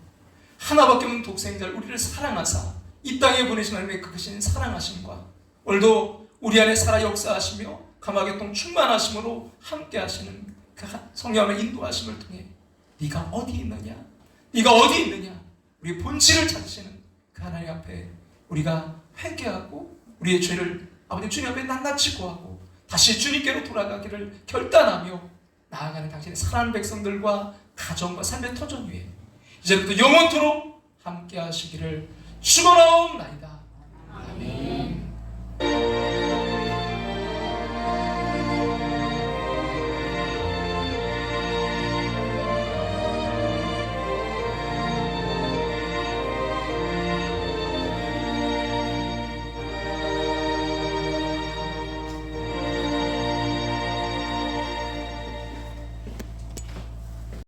하나밖에 없는 독생자를 우리를 사랑하사 이 땅에 보내신 하나님의 그 크신 사랑하심과 오늘도 우리 안에 살아 역사하시며 감화교통 충만하심으로 함께 하시는 그 성령의 인도하심을 통해 네가 어디 있느냐, 네가 어디 있느냐, 우리의 본질을 찾으시는 그 하나님 앞에 우리가 회개하고 우리의 죄를 아버지 주님 앞에 낱낱이 구하고 다시 주님께로 돌아가기를 결단하며 나아가는 당신의 사랑하는 백성들과 가정과 삶의 터전 위에 이제부터 영원토록 함께 하시기를 축원하옵나이다. 아멘.